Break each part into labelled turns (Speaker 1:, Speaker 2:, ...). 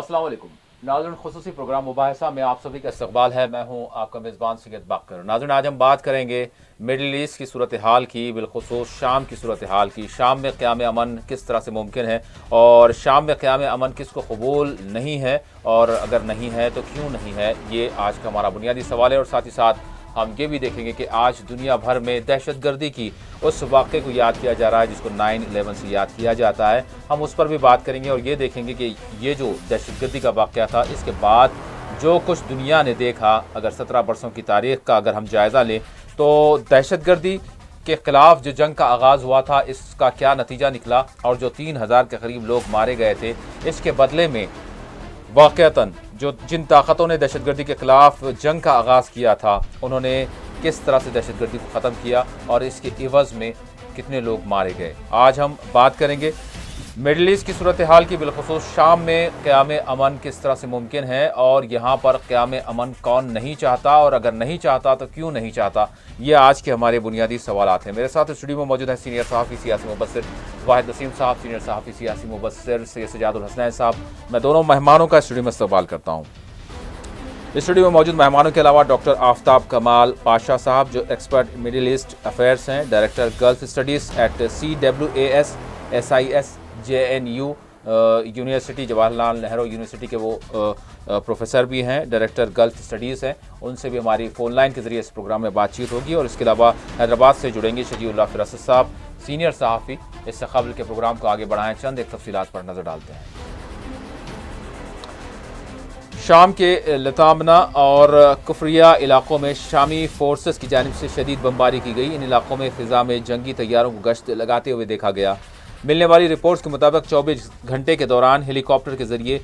Speaker 1: अस्सलाम वालेकुम नाज़रीन, खुसूसी प्रोग्राम मुबाहिसा में आप सभी का इस्तकबाल है। मैं हूं आपका मेज़बान सैयद बाकर। नाज़रीन, आज हम बात करेंगे मिडल ईस्ट की सूरत हाल की, बिलखुसूस शाम की सूरत हाल की। शाम में क़याम अमन किस तरह से मुमकिन है और शाम में क़याम अमन किसको कबूल नहीं है, और अगर नहीं है तो क्यों नहीं है, ये आज का हमारा बुनियादी सवाल है। और साथ ही साथ हम ये भी देखेंगे कि आज दुनिया भर में दहशतगर्दी की उस वाक़े को याद किया जा रहा है जिसको 9/11 से याद किया जाता है। हम उस पर भी बात करेंगे और ये देखेंगे कि ये जो दहशतगर्दी का वाक़या था, इसके बाद जो कुछ दुनिया ने देखा, अगर 17 बरसों की तारीख़ का अगर हम जायज़ा लें तो दहशतगर्दी के ख़िलाफ़ जो जंग का आगाज़ हुआ था, इसका क्या नतीजा निकला, और जो 3000 के करीब लोग मारे गए थे, इसके बदले में वाक़अतन जिन ताकतों ने दहशतगर्दी के ख़िलाफ़ जंग का आगाज़ किया था, उन्होंने किस तरह से दहशतगर्दी को ख़त्म किया और इसके इवज़ में कितने लोग मारे गए। आज हम बात करेंगे मिडल ईस्ट की सूरत हाल की, बिलखुसूस शाम में क़याम अमन किस तरह से मुमकिन है और यहाँ पर क़याम अमन कौन नहीं चाहता, और अगर नहीं चाहता तो क्यों नहीं चाहता। ये आज के हमारे बुनियादी सवालात हैं। मेरे साथ स्टूडियो में मौजूद हैं सीनियर सहाफ़ी सियासी मुबस्सिर वाहिद नसीम साहब, सीनियर सहाफ़ी सियासी मुबस्सिर सैयद सजादुल हसनैन साहब। मैं दोनों मेहमानों का स्टूडियो में इस्तकबाल करता हूँ। स्टूडियो में मौजूद मेहमानों के अलावा डॉक्टर आफ्ताब कमाल पाशा साहब, जो एक्सपर्ट मिडिल ईस्ट अफेयर्स हैं, director gulf studies eight CWAS SIS JNU university, Jawaharlal Nehru university के वो प्रोफेसर भी हैं, डायरेक्टर गल्फ स्टडीज़ हैं। उनसे भी हमारी फ़ोन लाइन के ज़रिए इस प्रोग्राम में बातचीत होगी। और इसके अलावा हैदराबाद से जुड़ेंगे शजीउल्लाह फ़िरसत साहब, सीनियर सहाफ़ी। इससे कबल के प्रोग्राम को आगे बढ़ाएं, चंद एक तफसीलात पर नज़र डालते हैं। शाम के लतामना और कुफरिया इलाकों में शामी फोर्सेस की जानिब से शदीद बमबारी की गई। इन इलाकों में फ़िज़ा में जंगी तैयारों को गश्त लगाते हुए देखा गया। मिलने वाली रिपोर्ट्स के मुताबिक 24 घंटे के दौरान हेलीकॉप्टर के ज़रिए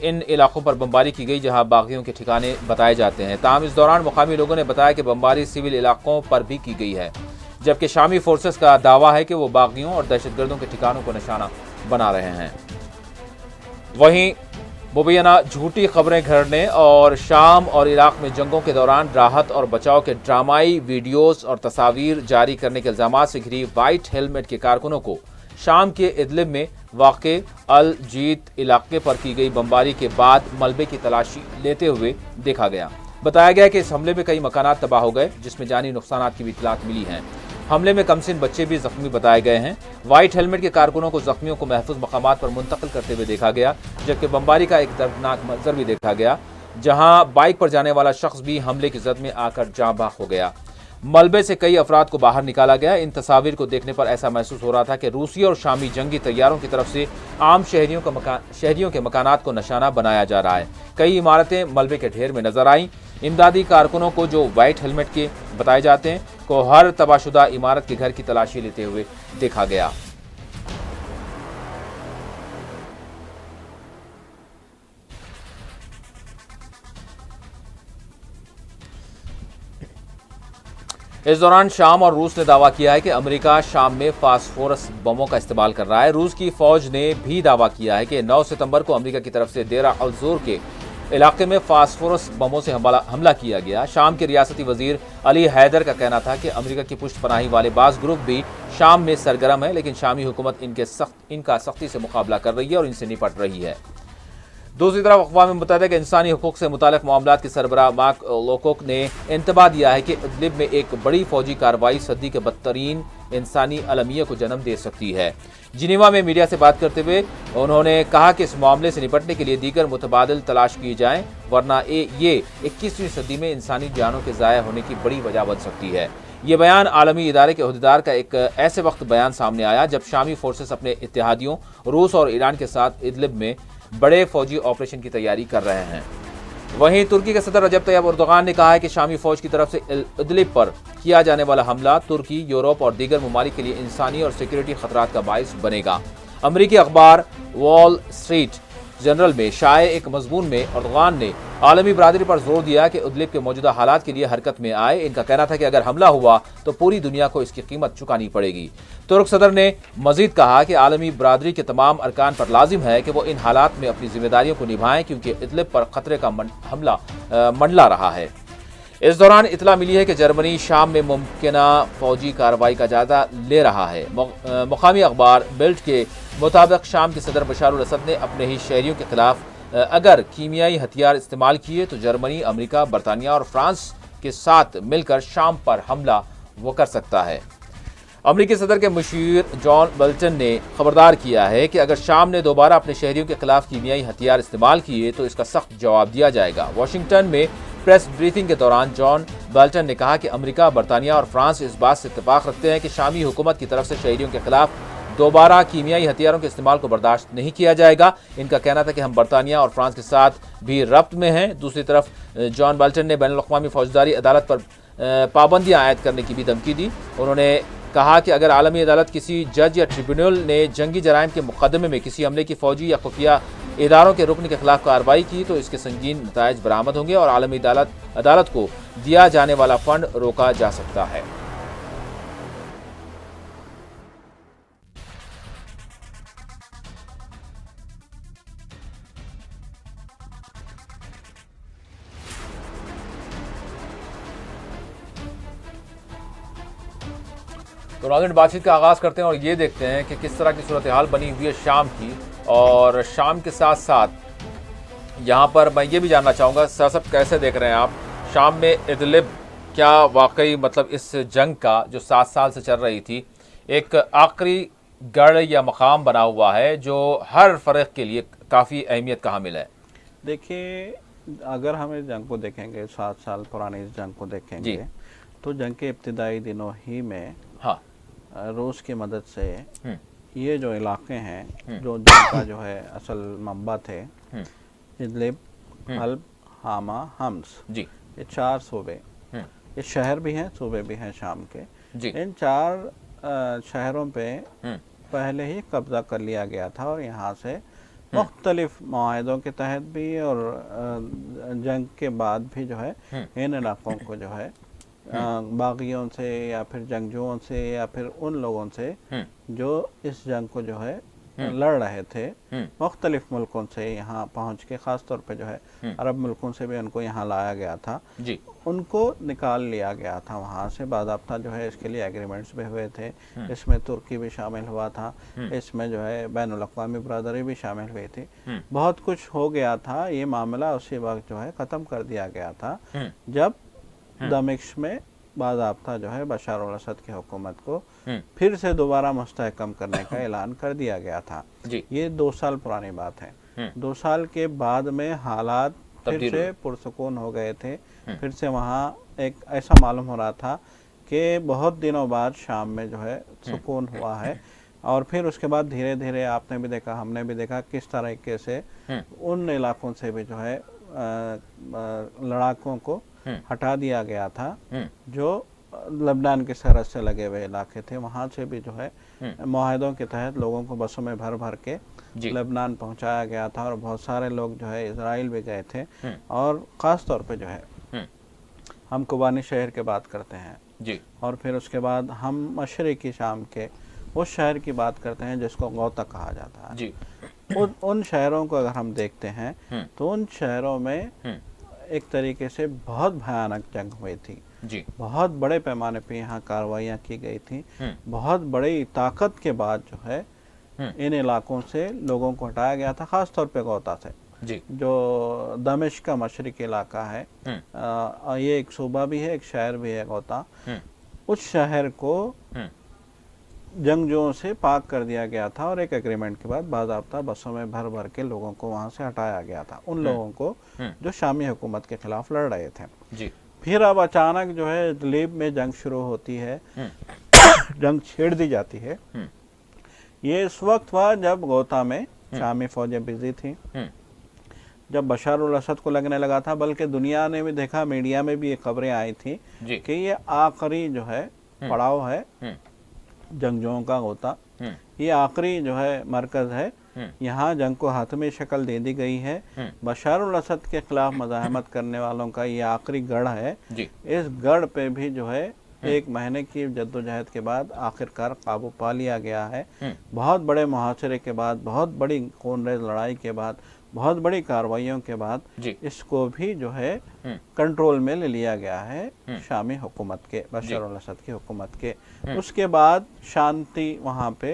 Speaker 1: इन इलाकों पर बमबारी की गई जहां बागियों के ठिकाने बताए जाते हैं। ताहम इस दौरान मुकामी लोगों ने बताया कि बमबारी सिविल इलाकों पर भी की गई है, जबकि शामी फोर्सेस का दावा है कि वो बागियों और दहशतगर्दों के ठिकानों को निशाना बना रहे हैं। वहीं मुबैना झूठी खबरें घड़ने और शाम और इराक में जंगों के दौरान राहत और बचाव के ड्रामाई वीडियोज़ और तस्वीर जारी करने के इल्ज़ाम से घिरी वाइट हेलमेट के कारकुनों को शाम के इदलिब में वाक़े अल जीत इलाके पर की गई बमबारी के बाद मलबे की तलाशी लेते हुए देखा गया। बताया गया कि इस हमले में कई मकानात तबाह हो गए, जिसमें जानी नुकसानात की भी इतलात मिली हैं। हमले में कमसिन बच्चे भी जख्मी बताए गए हैं। वाइट हेलमेट के कारकुनों को जख्मियों को महफूज मकामात पर मुंतकिल करते हुए देखा गया, जबकि बमबारी का एक दर्दनाक मंजर भी देखा गया, जहां बाइक पर जाने वाला शख्स भी हमले की जद में आकर जाँ बाख हो गया। मलबे से कई अफराद को बाहर निकाला गया। इन तस्वीर को देखने पर ऐसा महसूस हो रहा था कि रूसी और शामी जंगी तैयारों की तरफ से आम शहरियों के मकानात को निशाना बनाया जा रहा है। कई इमारतें मलबे के ढेर में नजर आईं। इमदादी कारकुनों को, जो वाइट हेलमेट के बताए जाते हैं, को हर तबाहशुदा इमारत के घर की तलाशी लेते हुए देखा गया। इस दौरान शाम और रूस ने दावा किया है कि अमेरिका शाम में फास्फोरस बमों का इस्तेमाल कर रहा है। रूस की फौज ने भी दावा किया है कि 9 सितंबर को अमेरिका की तरफ से देरा अल जोर के इलाके में फास्फोरस बमों से हमला किया गया। शाम के रियासती वजीर अली हैदर का कहना था कि अमेरिका की पुष्ट पनाही वाले बाज़ ग्रुप भी शाम में सरगर्म है, लेकिन शामी हुकूमत इनका सख्ती से मुकाबला कर रही है और इनसे निपट रही है। दूसरी तरफ अक़वाम मुत्तहिदा के इंसानी हकूक़ से मुताल्लिक़ मामलात के सरबराह मार्क लोकोक ने इंतबाह दिया है कि इदलिब में एक बड़ी फौजी कार्रवाई सदी के बदतरीन इंसानी अलमिया को जन्म दे सकती है। जिनेवा में मीडिया से बात करते हुए उन्होंने कहा कि इस मामले से निपटने के लिए दीगर मुतबादिल तलाश किए जाएं, वरना ये 21वीं सदी में इंसानी जानों के ज़ाया होने की बड़ी वजह बन सकती है। ये बयान आलमी इदारे के अहदेदार का एक ऐसे वक्त बयान सामने आया जब शामी फोर्सेस अपने इत्तेहादियों रूस और ईरान के साथ इदलिब में बड़े फौजी ऑपरेशन की तैयारी कर रहे हैं। वहीं तुर्की के सदर रजब तैयब एर्दोगान ने कहा है कि शामी फौज की तरफ से इदलिब पर किया जाने वाला हमला तुर्की, यूरोप और दीगर ममालिक के लिए इंसानी और सिक्योरिटी खतरात का बाइस बनेगा। अमरीकी अखबार वॉल स्ट्रीट जनरल में शाये एक मजमून में एर्दोगान ने आलमी बरादरी पर जोर दिया कि इदलिब के मौजूदा हालात के लिए हरकत में आए। इनका कहना था कि अगर हमला हुआ तो पूरी दुनिया को इसकी कीमत चुकानी पड़ेगी। तुर्क सदर ने मजीद कहा कि आलमी बरादरी के तमाम अरकान पर लाजिम है कि वो इन हालात में अपनी जिम्मेदारियों को निभाएं, क्योंकि इदलिब पर खतरे का हमला मंडला रहा है। इस दौरान इतला मिली है कि जर्मनी शाम में मुमकिना फौजी कार्रवाई का जायजा ले रहा है। मुकामी अखबार बिल्ड के मुताबिक शाम के सदर बशार अल असद ने अपने ही शहरियों के खिलाफ अगर कीमियाई हथियार इस्तेमाल किए तो जर्मनी, अमेरिका, बरतानिया और फ्रांस के साथ मिलकर शाम पर हमला वो कर सकता है। अमेरिकी सदर के मुशीर जॉन बोल्टन ने खबरदार किया है कि अगर शाम ने दोबारा अपने शहरियों के खिलाफ कीमियाई हथियार इस्तेमाल किए तो इसका सख्त जवाब दिया जाएगा। वाशिंगटन में प्रेस ब्रीफिंग के दौरान जॉन बोल्टन ने कहा कि अमेरिका, बरतानिया और फ्रांस इस बात से इत्तेफाक रखते हैं कि शामी हुकूमत की तरफ से शहरियों के खिलाफ दोबारा कीमियाई हथियारों के इस्तेमाल को बर्दाश्त नहीं किया जाएगा। इनका कहना था कि हम बरतानिया और फ्रांस के साथ भी रब्त में हैं। दूसरी तरफ जॉन बोल्टन ने बैनुल-अक़वामी फौजदारी अदालत पर पाबंदियां आयद करने की भी धमकी दी। उन्होंने कहा कि अगर आलमी अदालत किसी जज या ट्रिब्यूनल ने जंगी जराइम के मुकदमे में किसी हमले की फौजी या खुफिया इदारों के रुकन के खिलाफ कार्रवाई की तो इसके संगीन नताइज बरामद होंगे और आलमी अदालत को दिया जाने वाला फंड रोका जा सकता है। तो नाज़रीन, बातचीत का आगाज़ करते हैं और ये देखते हैं कि किस तरह की सूरत हाल बनी हुई है शाम की। और शाम के साथ साथ यहाँ पर मैं ये भी जानना चाहूँगा, सब कैसे देख रहे हैं आप शाम में इदलिब? क्या वाकई मतलब इस जंग का जो 7 साल से चल रही थी एक आखिरी गढ़ या मकाम बना हुआ है जो हर फ़रीक के लिए काफ़ी अहमियत का हामिल है?
Speaker 2: देखिए, अगर हम इस जंग को देखेंगे, 7 साल पुरानी इस जंग को देखेंगे तो जंग के इब्तिदाई दिनों ही में
Speaker 1: हाँ,
Speaker 2: रूस की मदद से ये जो इलाके हैं जो जंग का जो है असल मंबा थे, इदलिब, हल्ब, हामा, हम्स,
Speaker 1: जी,
Speaker 2: ये 4 सूबे, ये शहर भी हैं, सूबे भी हैं शाम के।
Speaker 1: जी,
Speaker 2: इन 4 शहरों पे पहले ही कब्जा कर लिया गया था और यहाँ से मुख्तलिफ माहिदों के तहत भी और जंग के बाद भी जो है इन इलाकों को जो है बागियों से या फिर जंगजुओं से या फिर उन लोगों से जो इस जंग को जो है लड़ रहे थे मुख्तलिफ मुल्कों से यहाँ पहुँच के, ख़ास तौर पे जो है अरब मुल्कों से भी उनको यहाँ लाया गया था
Speaker 1: जी,
Speaker 2: उनको निकाल लिया गया था वहाँ से। बाज़ाब्ता जो है इसके लिए एग्रीमेंट्स भी हुए थे, इसमें तुर्की भी शामिल हुआ था, इसमें जो है बैनुल-अक़वामी बरादरी भी शामिल हुई थी, बहुत कुछ हो गया था। ये मामला उसी वक्त जो है ख़त्म कर दिया गया था जब दमिश्क में बाज़ाब्ता जो है बशार अल-असद की हुकूमत को फिर से दोबारा मुस्तहकम करने का ऐलान कर दिया गया था। ये 2 साल पुरानी बात है। 2 साल के बाद में हालात फिर से पुरसुकून हो गए थे। फिर से वहाँ एक ऐसा मालूम हो रहा था कि बहुत दिनों बाद शाम में जो है सुकून हुआ है। और फिर उसके बाद धीरे धीरे आपने भी देखा, हमने भी देखा किस तरीके से उन इलाकों से भी जो है लड़ाकों को हटा दिया गया था जो लबनान के सरहद से लगे हुए इलाके थे। वहाँ से भी जो है मुआहदों के तहत लोगों को बसों में भर भर के लबनान पहुँचाया गया था और बहुत सारे लोग जो है इजराइल भी गए थे। और ख़ास तौर पे जो है हम कुबानी शहर की बात करते हैं
Speaker 1: जी,
Speaker 2: और फिर उसके बाद हम मशरिकी शाम के उस शहर की बात करते हैं जिसको गौता कहा जाता है
Speaker 1: जी।
Speaker 2: उन शहरों को अगर हम देखते हैं तो उन शहरों में एक तरीके से बहुत भयानक जंग हुई थी
Speaker 1: जी,
Speaker 2: बहुत बड़े पैमाने पे यहाँ कार्रवाइयाँ की गई थी। बहुत बड़ी ताकत के बाद जो है इन इलाकों से लोगों को हटाया गया था, ख़ास तौर पे गौता से
Speaker 1: जी,
Speaker 2: जो दमिश्क का मशरिकी इलाका है। ये एक सूबा भी है, एक शहर भी है गौता। उस शहर को जंगजुओं से पाक कर दिया गया था और एक एग्रीमेंट के बाद बाज़ाब्ता बसों में भर भर के लोगों को वहाँ से हटाया गया था, उन लोगों को जो शामी हुकूमत के खिलाफ लड़ रहे थे
Speaker 1: जी।
Speaker 2: फिर अब अचानक जो है इदलिब में जंग शुरू होती है, जंग छेड़ दी जाती है। ये इस वक्त हुआ जब गौता में शामी फौजें बिजी थी, जब बशार अल-असद को लगने लगा था, बल्कि दुनिया ने भी देखा, मीडिया में भी ये खबरें आई थी कि ये आखिरी जो है पड़ाव है जंगजुओं का गौता, ये आखिरी जो है मरकज़ है, यहाँ जंग को हातमी शक्ल दे दी गई है। बशार अल-असद के खिलाफ मज़ाहमत करने वालों का ये आखिरी गढ़ है। इस गढ़ पे भी जो है 1 महीने की जद्दोजहद के बाद आखिरकार काबू पा लिया गया है। बहुत बड़े मुहासरे के बाद, बहुत बड़ी खूनरेज़ लड़ाई के बाद, बहुत बड़ी कार्रवाइयों के बाद इसको भी जो है कंट्रोल में ले लिया गया है शामी हुकूमत के, बशार अल-असद की हुकूमत के। उसके बाद शांति वहाँ पे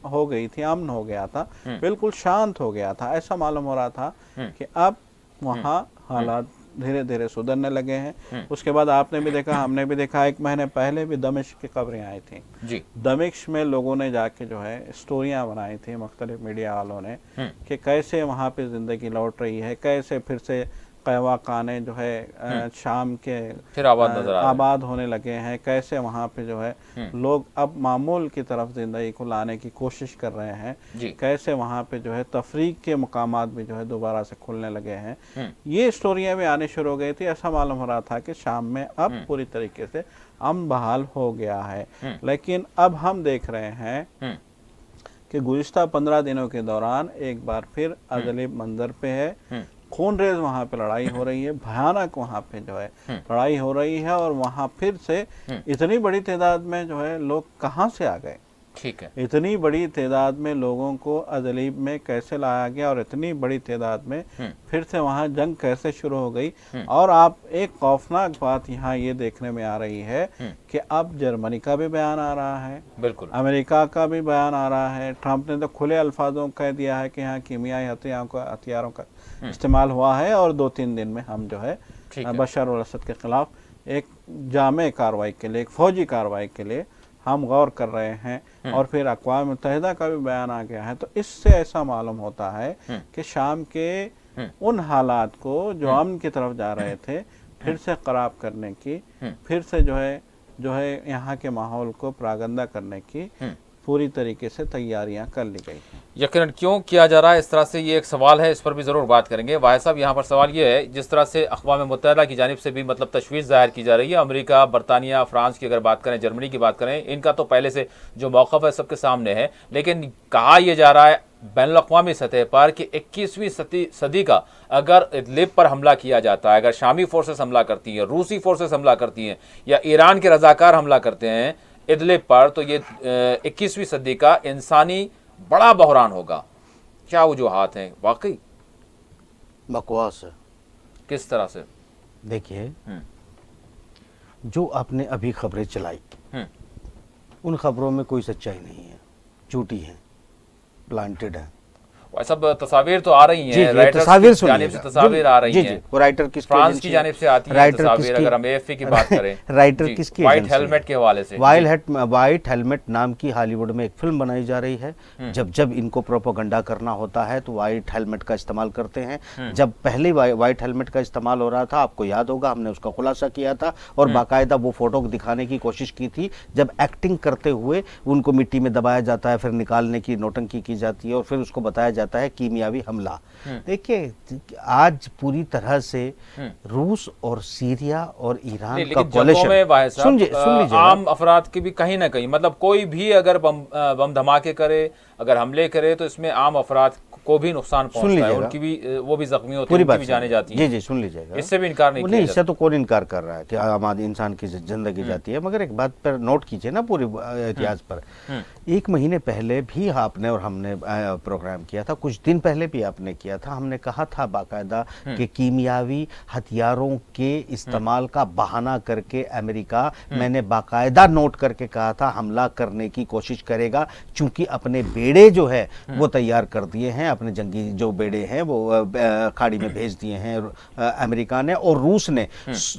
Speaker 2: हो गई थी, अमन हो गया था, बिल्कुल शांत हो गया था। ऐसा मालूम हो रहा था कि अब वहाँ हालात धीरे धीरे सुधरने लगे हैं। उसके बाद आपने भी देखा, हमने भी देखा, 1 महीने पहले भी दमिश्क की खबरें आई थी
Speaker 1: जी।
Speaker 2: दमिश्क में लोगों ने जाके जो है स्टोरियां बनाई थी मुख्तलिफ मीडिया वालों ने कि कैसे वहाँ पे ज़िंदगी लौट रही है, कैसे फिर से कहवा खाने जो है शाम के
Speaker 1: फिर आबाद
Speaker 2: होने लगे हैं, कैसे वहाँ पे जो है लोग अब मामूल की तरफ ज़िंदगी को लाने की कोशिश कर रहे हैं, कैसे वहाँ पे जो है तफरीक के मकामात भी जो है दोबारा से खुलने लगे हैं। ये स्टोरियाँ भी आनी शुरू हो गई थी। ऐसा मालूम हो रहा था कि शाम में अब पूरी तरीके से अमन बहाल हो गया है। लेकिन अब हम देख रहे हैं कि गुज़िश्ता 15 दिनों के दौरान एक बार फिर अदलिब मंजर पे है। खूनरेज वहाँ पे लड़ाई हो रही है, भयानक वहाँ पे जो है लड़ाई हो रही है। और वहाँ फिर से इतनी बड़ी तादाद में जो है लोग कहाँ से आ गए,
Speaker 1: ठीक है,
Speaker 2: इतनी बड़ी तादाद में लोगों को अदलीब में कैसे लाया गया और इतनी बड़ी तादाद में फिर से वहाँ जंग कैसे शुरू हो गई। और आप एक खौफनाक बात यहाँ ये देखने में आ रही है कि अब जर्मनी का भी बयान आ रहा है,
Speaker 1: बिल्कुल
Speaker 2: अमेरिका का भी बयान आ रहा है। ट्रंप ने तो खुले अल्फाजों कह दिया है कि यहाँ कीमियाई हथियारों का इस्तेमाल हुआ है और 2-3 दिन में हम जो है बशर अल असद के खिलाफ एक जामे कार्रवाई के लिए, एक फौजी कार्रवाई के लिए हम गौर कर रहे हैं। और फिर अक़वाम मुत्तहिदा का भी बयान आ गया है। तो इससे ऐसा मालूम होता है कि शाम के उन हालात को जो अमन की तरफ जा रहे थे फिर से खराब करने की, फिर से जो है यहाँ के माहौल को प्रागंदा करने की पूरी तरीके से तैयारियां कर ली गई।
Speaker 1: यकीनन क्यों किया जा रहा है इस तरह से, ये एक सवाल है, इस पर भी ज़रूर बात करेंगे। वाहिद साहब, यहाँ पर सवाल ये है, जिस तरह से अक़वाम मुत्तहिदा की जानिब से भी मतलब तशवीश ज़ाहिर की जा रही है, अमेरिका, बरतानिया, फ्रांस की अगर बात करें, जर्मनी की बात करें, इनका तो पहले से जो मौक़िफ़ है सबके सामने है। लेकिन कहा यह जा रहा है बैनुल-अक़वामी सतह पर कि 21वीं सदी का अगर इदलिब पर हमला किया जाता है, अगर शामी फोर्सेस हमला करती हैं, रूसी फोर्सेस हमला करती हैं या ईरान के रज़ाकार हमला करते हैं इदलिब पर, तो ये 21वीं सदी का इंसानी बड़ा बहरान होगा। क्या वजूहात हैं? वाकई
Speaker 3: बकवास है।
Speaker 1: किस तरह से?
Speaker 3: देखिए, जो आपने अभी खबरें चलाई उन खबरों में कोई सच्चाई नहीं है, झूठी है, प्लांटेड है।
Speaker 1: सब तस्वीर तो आ रही हैं,
Speaker 3: तस्वीर
Speaker 1: की जानिब से तस्वीर आ रही हैं।
Speaker 3: वो राइटर किसकी,
Speaker 1: फ्रांस की जानिब से आती है तस्वीर। अगर हम एएफपी की बात करें,
Speaker 3: राइटर किसकी,
Speaker 1: व्हाइट हेलमेट के हवाले से,
Speaker 3: व्हाइट हेलमेट नाम की हॉलीवुड में एक फिल्म बनाई जा रही है। जब इनको प्रोपेगेंडा करना होता है तो व्हाइट हेलमेट का इस्तेमाल करते हैं। जब पहले व्हाइट हेलमेट का इस्तेमाल हो रहा था, आपको याद होगा, हमने उसका खुलासा किया था और बाकायदा वो फोटो दिखाने की कोशिश की थी। जब एक्टिंग करते हुए उनको मिट्टी में दबाया जाता है, फिर निकालने की नौटंकी की जाती है और फिर उसको बताया जाता है कीमियावी हमला। देखिए, आज पूरी तरह से रूस और सीरिया और ईरान का कोलिशन, सुन लीजिए,
Speaker 1: आम अफराद की भी कहीं ना कहीं, मतलब कोई भी अगर बम धमाके करे, अगर हमले करे, तो इसमें आम अफराद को भी नुकसान पहुंचता है, उनकी भी, वो भी जख्मी होते हैं, उनकी भी जाने जाती है।
Speaker 3: जी, सुन लीजिएगा,
Speaker 1: इससे भी इनकार नहीं,
Speaker 3: इससे तो कौन इनकार कर रहा है कि आम इंसान की जिंदगी जाती है। मगर एक बात पर नोट कीजिए ना, पूरे इतिहास पर 1 महीने पहले भी आपने और हमने प्रोग्राम किया था, कुछ दिन पहले भी आपने किया था। हमने कहा था बाकायदा कि कीमियावी हथियारों के इस्तेमाल का बहाना करके अमेरिका, मैंने बाकायदा नोट करके कहा था, हमला करने की कोशिश करेगा, चूंकि अपने बेड़े जो है वो तैयार कर दिए हैं, अपने जंगी जो बेड़े हैं वो खाड़ी में भेज दिए हैं अमेरिका ने। और रूस ने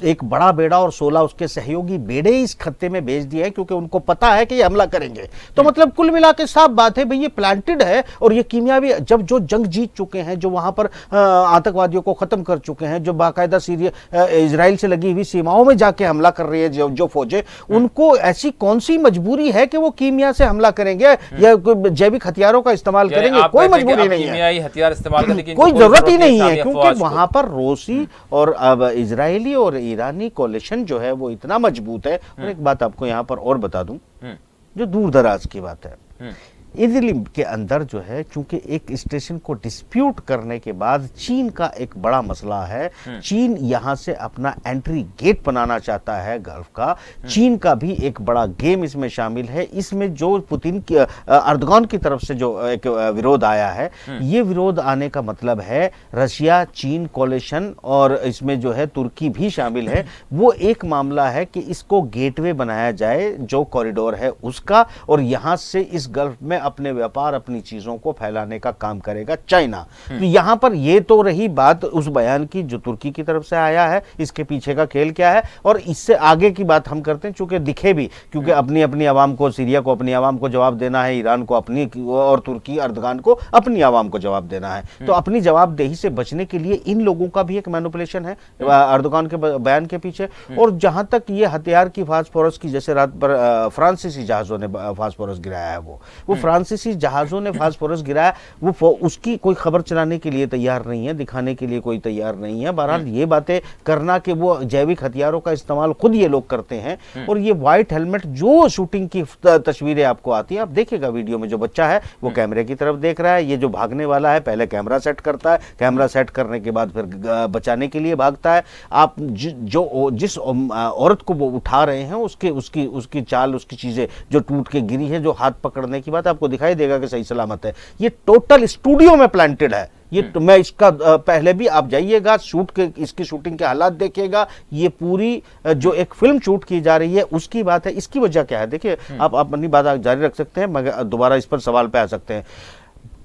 Speaker 3: एक बड़ा बेड़ा और 16 उसके सहयोगी बेड़े इस खत्ते में भेज दिए हैं, क्योंकि उनको पता है कि ये हमला करेंगे। तो मतलब कुल मिला के साफ बात है भाई, ये प्लांटेड है। और ये कीमियावी, जब जो जंग जीत चुके हैं, जो वहां पर आतंकवादियों को खत्म कर चुके हैं, जो बाकायदा सीरिया इजराइल से लगी हुई सीमाओं में जाके हमला कर रही है जो फौजें, उनको ऐसी कौन सी मजबूरी है कि वो कीमिया से हमला करेंगे या जैविक हथियारों का इस्तेमाल करेंगे? कोई मजबूरी नहीं है,
Speaker 1: हथियार इस्तेमाल करने की
Speaker 3: कोई जरूरत ही नहीं है, क्योंकि वहां पर रूसी और अब इजरायली और ईरानी कोलिशन जो है वो इतना मजबूत है। और एक बात आपको यहां पर और बता दूं, जो दूर दराज की बात है, इदलिब के अंदर जो है, चूंकि एक स्टेशन को डिस्प्यूट करने के बाद चीन का एक बड़ा मसला है। चीन यहां से अपना एंट्री गेट बनाना चाहता है गल्फ का। चीन का भी एक बड़ा गेम इसमें शामिल है। इसमें जो पुतिन की, अर्दगान की तरफ से जो एक विरोध आया है, ये विरोध आने का मतलब है रशिया चीन कोलिशन और इसमें जो है तुर्की भी शामिल है। वो एक मामला है कि इसको गेटवे बनाया जाए, जो कॉरिडोर है उसका, और यहां से इस गल्फ में अपने व्यापार अपनी चीजों को फैलाने का काम करेगा चाइना। तो यहाँ पर ये तो रही बात उस बयान की जो तुर्की की तरफ से आया है, इसके पीछे का खेल क्या है, और इससे आगे की बात हम करते हैं चूंकि दिखे भी, क्योंकि अपनी अपनी आवाम को, सीरिया को अपनी आवाम को जवाब देना है, ईरान को अपनी, और तुर्की अर्दगान को अपनी आवाम को जवाब देना है। तो अपनी जवाबदेही से बचने के लिए इन लोगों का भी एक मैनिपुलेशन है अर्दगान के बयान के पीछे। और जहां तक ये हथियार की फास्फोरस की, जैसे रात पर फ्रांसीसी जहाजों ने फास्फोरस गिराया है, वो फ्रांसीसी जहाजों ने फास्फोरस गिराया, वो उसकी कोई खबर चलाने के लिए तैयार नहीं है, दिखाने के लिए कोई तैयार नहीं है। बहरहाल ये बातें करना कि वो जैविक हथियारों का इस्तेमाल खुद ये लोग करते हैं। और ये व्हाइट हेलमेट जो शूटिंग की तस्वीरें आपको आती है, आप देखिएगा वीडियो में, जो बच्चा है वो कैमरे की तरफ देख रहा है, ये जो भागने वाला है पहले कैमरा सेट करता है, कैमरा सेट करने के बाद फिर बचाने के लिए भागता है। आप जिस औरत को वो उठा रहे हैं उसकी चाल, उसकी चीजें जो टूट के गिरी है, जो हाथ पकड़ने की बात आपको दिखाई देगा कि सही सलामत है। ये टोटल स्टूडियो में प्लांटेड है। ये तो मैं इसका पहले भी आप जाइएगा, इसकी शूटिंग के हालात देखिएगा, ये पूरी जो एक फिल्म शूट की जा रही है उसकी बात है। इसकी वजह क्या है, देखिए आप अपनी बात जारी रख सकते हैं, मगर दोबारा इस पर सवाल पे आ सकते हैं।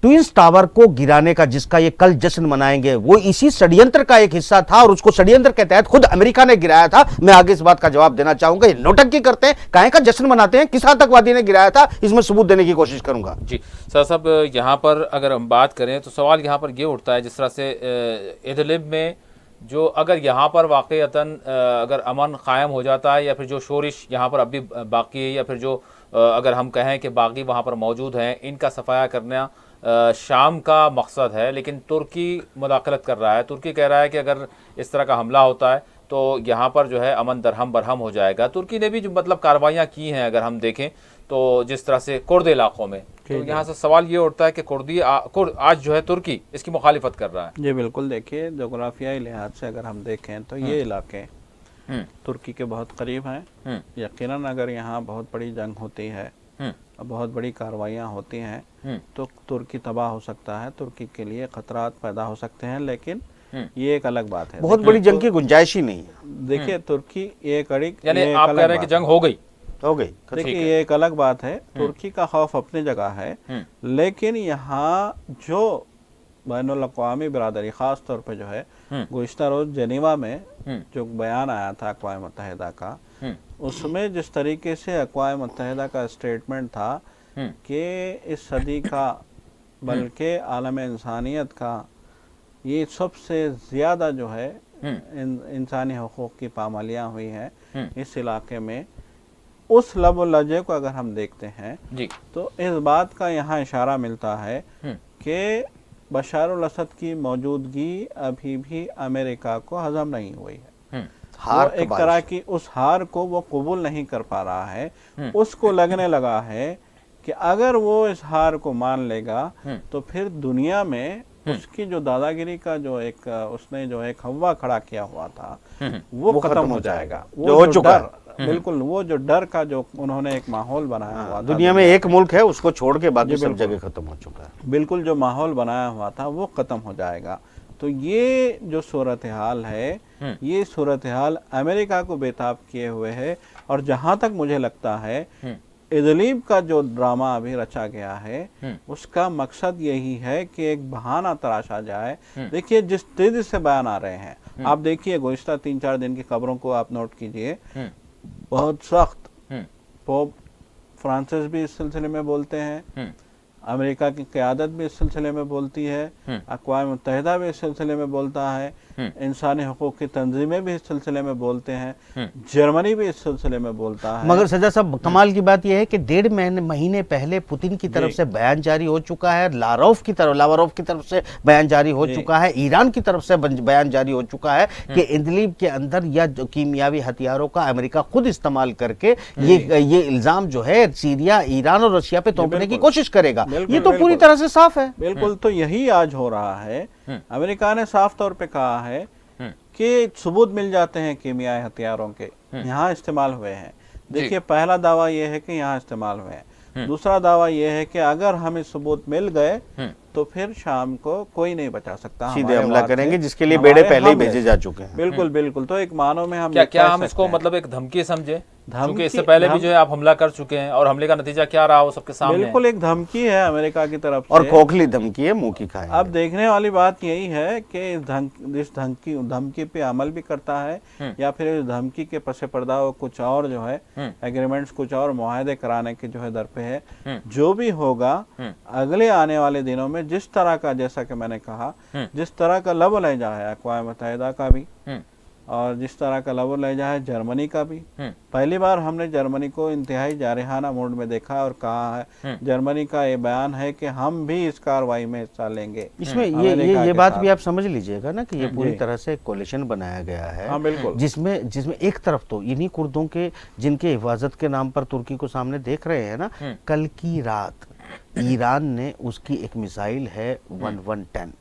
Speaker 3: ट्विंस टावर को गिराने का जिसका ये कल जश्न मनाएंगे, वो इसी षड्यंत्र का एक हिस्सा था, और उसको षड्यंत्र के तहत खुद अमेरिका ने गिराया था। मैं आगे इस बात का जवाब देना चाहूंगा। ये नौटंकी करते हैं, काहे का जश्न मनाते हैं, किस आतंकवादी ने गिराया था, इसमें सबूत देने की कोशिश करूंगा।
Speaker 1: जी सर साहब, यहाँ पर अगर हम बात करें तो सवाल यहाँ पर ये उठता है, जिस तरह से इदलिब में जो अगर यहाँ पर वाक़ईतन अगर अमन कायम हो जाता है, या फिर जो शोरिश यहाँ पर अभी बाकी है, या फिर जो अगर हम कहें कि बागी वहाँ पर मौजूद हैं, इनका सफाया करना शाम का मकसद है, लेकिन तुर्की मुदाखलत कर रहा है। तुर्की कह रहा है कि अगर इस तरह का हमला होता है तो यहाँ पर जो है अमन दरहम बरहम हो जाएगा। तुर्की ने भी जो मतलब कार्रवाइयाँ की हैं अगर हम देखें तो, जिस तरह से कुर्द इलाकों में, तो यहाँ से सवाल ये उठता है कि कुर्द आज जो है तुर्की इसकी मुखालिफत कर रहा है।
Speaker 2: जी बिल्कुल, देखिए जोग्राफियाई लिहाज से अगर हम देखें तो ये इलाके तुर्की के बहुत करीब हैं। यकीनन अगर यहाँ बहुत बड़ी जंग होती है, बहुत बड़ी कार्रवाइयाँ होती हैं, तो तुर्की तबाह हो सकता है, तुर्की के लिए खतरात पैदा हो सकते हैं। लेकिन ये एक अलग बात है,
Speaker 3: बहुत बड़ी जंग की गुंजाइश ही नहीं है।
Speaker 2: देखिए तुर्की एक
Speaker 1: यानी आप कह रहे हैं कि जंग हो गई।
Speaker 2: देखिए ये एक अलग बात है, तुर्की का खौफ अपनी जगह है, लेकिन यहाँ जो बैनुल अक़वामी बिरादरी, खास तौर पे जो है गुज़िश्ता रोज जेनीवा में जो बयान आया था अक़वाम मुत्तहिदा का, उसमें जिस तरीके से अक़वाम मुत्तहिदा का स्टेटमेंट था कि इस सदी का, बल्कि आलम इंसानियत का ये सबसे ज़्यादा जो है इंसानी हुकूक़ की पामालियाँ हुई हैं इस इलाके में, उस लब व लजे को अगर हम देखते हैं
Speaker 1: जी, तो
Speaker 2: इस बात का यहाँ इशारा मिलता है कि बशार अल असद की मौजूदगी अभी भी अमेरिका को हजम नहीं हुई है। वो एक तरह की उस हार को वो कबूल नहीं कर पा रहा है। उसको लगने लगा है कि अगर वो इस हार को मान लेगा तो फिर दुनिया में उसकी जो दादागिरी का जो एक उसने जो एक हवा खड़ा किया हुआ था वो खत्म हो जाएगा। वो
Speaker 3: हो चुका है।
Speaker 2: बिल्कुल, वो जो डर का जो उन्होंने एक माहौल बनाया हुआ था,
Speaker 3: दुनिया में एक मुल्क है उसको छोड़ के बाकी सब जगह खत्म हो चुका है।
Speaker 2: बिल्कुल, जो माहौल बनाया हुआ था वो खत्म हो जाएगा। तो ये जो सूरत हाल है, ये सूरत हाल अमेरिका को बेताब किए हुए है। और जहां तक मुझे लगता है इदलिब का जो ड्रामा अभी रचा गया है, उसका मकसद यही है कि एक बहाना तराशा जाए। देखिए जिस तेजी से बयान आ रहे हैं, आप देखिए गुज़िश्ता 3-4 दिन की खबरों को आप नोट कीजिए, बहुत सख्त। पोप फ्रांसिस भी इस सिलसिले में बोलते हैं, अमेरिका की क़यादत भी इस सिलसिले में बोलती है, अक़वाम मुत्तहिदा भी इस सिलसिले में बोलता है, इंसानी हुकूक की तंजीमें भी इस सिलसिले में बोलते हैं, जर्मनी भी इस सिलसिले में बोलता है।
Speaker 3: मगर सजा साहब, कमाल की बात यह है कि 1.5 महीने पहले पुतिन की तरफ से बयान जारी हो चुका है, लावरोव की तरफ से बयान जारी हो चुका है, ईरान की तरफ से बयान जारी हो चुका है कि इदलिब के अंदर या कीमियावी हथियारों का अमेरिका खुद इस्तेमाल करके ये इल्जाम जो है सीरिया, ईरान और रशिया पे थोपने की कोशिश करेगा। ये तो पूरी तरह से साफ है।
Speaker 2: बिल्कुल, तो यही आज हो रहा है। अमेरिका ने साफ तौर पे कहा है कि सबूत मिल जाते हैं कीमियाई हथियारों के यहाँ इस्तेमाल हुए हैं। देखिए पहला दावा यह है कि यहाँ इस्तेमाल हुए हैं। दूसरा दावा यह है कि अगर हमें सबूत मिल गए तो फिर शाम को कोई नहीं बचा सकता।
Speaker 3: सीधे
Speaker 2: हमारे
Speaker 3: हमला
Speaker 2: वार से
Speaker 3: करेंगे, जिसके लिए
Speaker 2: हमारे
Speaker 3: बेड़े पहले ही
Speaker 2: हमले।
Speaker 3: भेजे जा चुके हैं।
Speaker 2: बिल्कुल बिल्कुल। तो एक मानव में हम
Speaker 1: क्या
Speaker 2: ये
Speaker 1: क्या
Speaker 2: कह
Speaker 1: हम
Speaker 2: सकते
Speaker 1: इसको
Speaker 2: हैं।
Speaker 1: मतलब एक धमकी समझे?
Speaker 2: धमकी-
Speaker 1: क्योंकि इससे पहले भी जो है आप हमला कर चुके हैं और हमले का नतीजा क्या रहा वो सबके सामने है।
Speaker 2: बिल्कुल एक धमकी है अमेरिका की तरफ
Speaker 3: और
Speaker 2: से।
Speaker 3: खोखली धमकी है, मुंह की खाए।
Speaker 2: अब देखने वाली बात यही है कि इस धमकी पे अमल भी करता है या फिर इस धमकी के पसे पर्दा वो कुछ और जो है एग्रीमेंट्स, कुछ और मुआहदे कराने के जो है दर पे है। जो भी होगा अगले आने वाले दिनों में, जिस तरह का, जैसा कि मैंने कहा, जिस तरह का लब लहजा है अक़वाम मुत्तहिदा का भी और जिस तरह का लब लहजा है जर्मनी का भी। पहली बार हमने जर्मनी को इंतहाई जारहाना मोड में देखा और कहा है, जर्मनी का ये बयान है कि हम भी इस कार्रवाई में हिस्सा लेंगे।
Speaker 3: इसमें
Speaker 2: अमेरिका
Speaker 3: ये
Speaker 2: के
Speaker 3: बात
Speaker 2: साथ।
Speaker 3: भी आप समझ लीजिएगा ना कि ये पूरी तरह से कोलिशन बनाया गया है।
Speaker 2: हाँ, बिल्कुल।
Speaker 3: जिसमें एक तरफ तो इन्हीं कुर्दों के, जिनके हिफाजत के नाम पर तुर्की को सामने देख रहे हैं ना, कल की रात ईरान ने उसकी एक मिसाइल है 1110,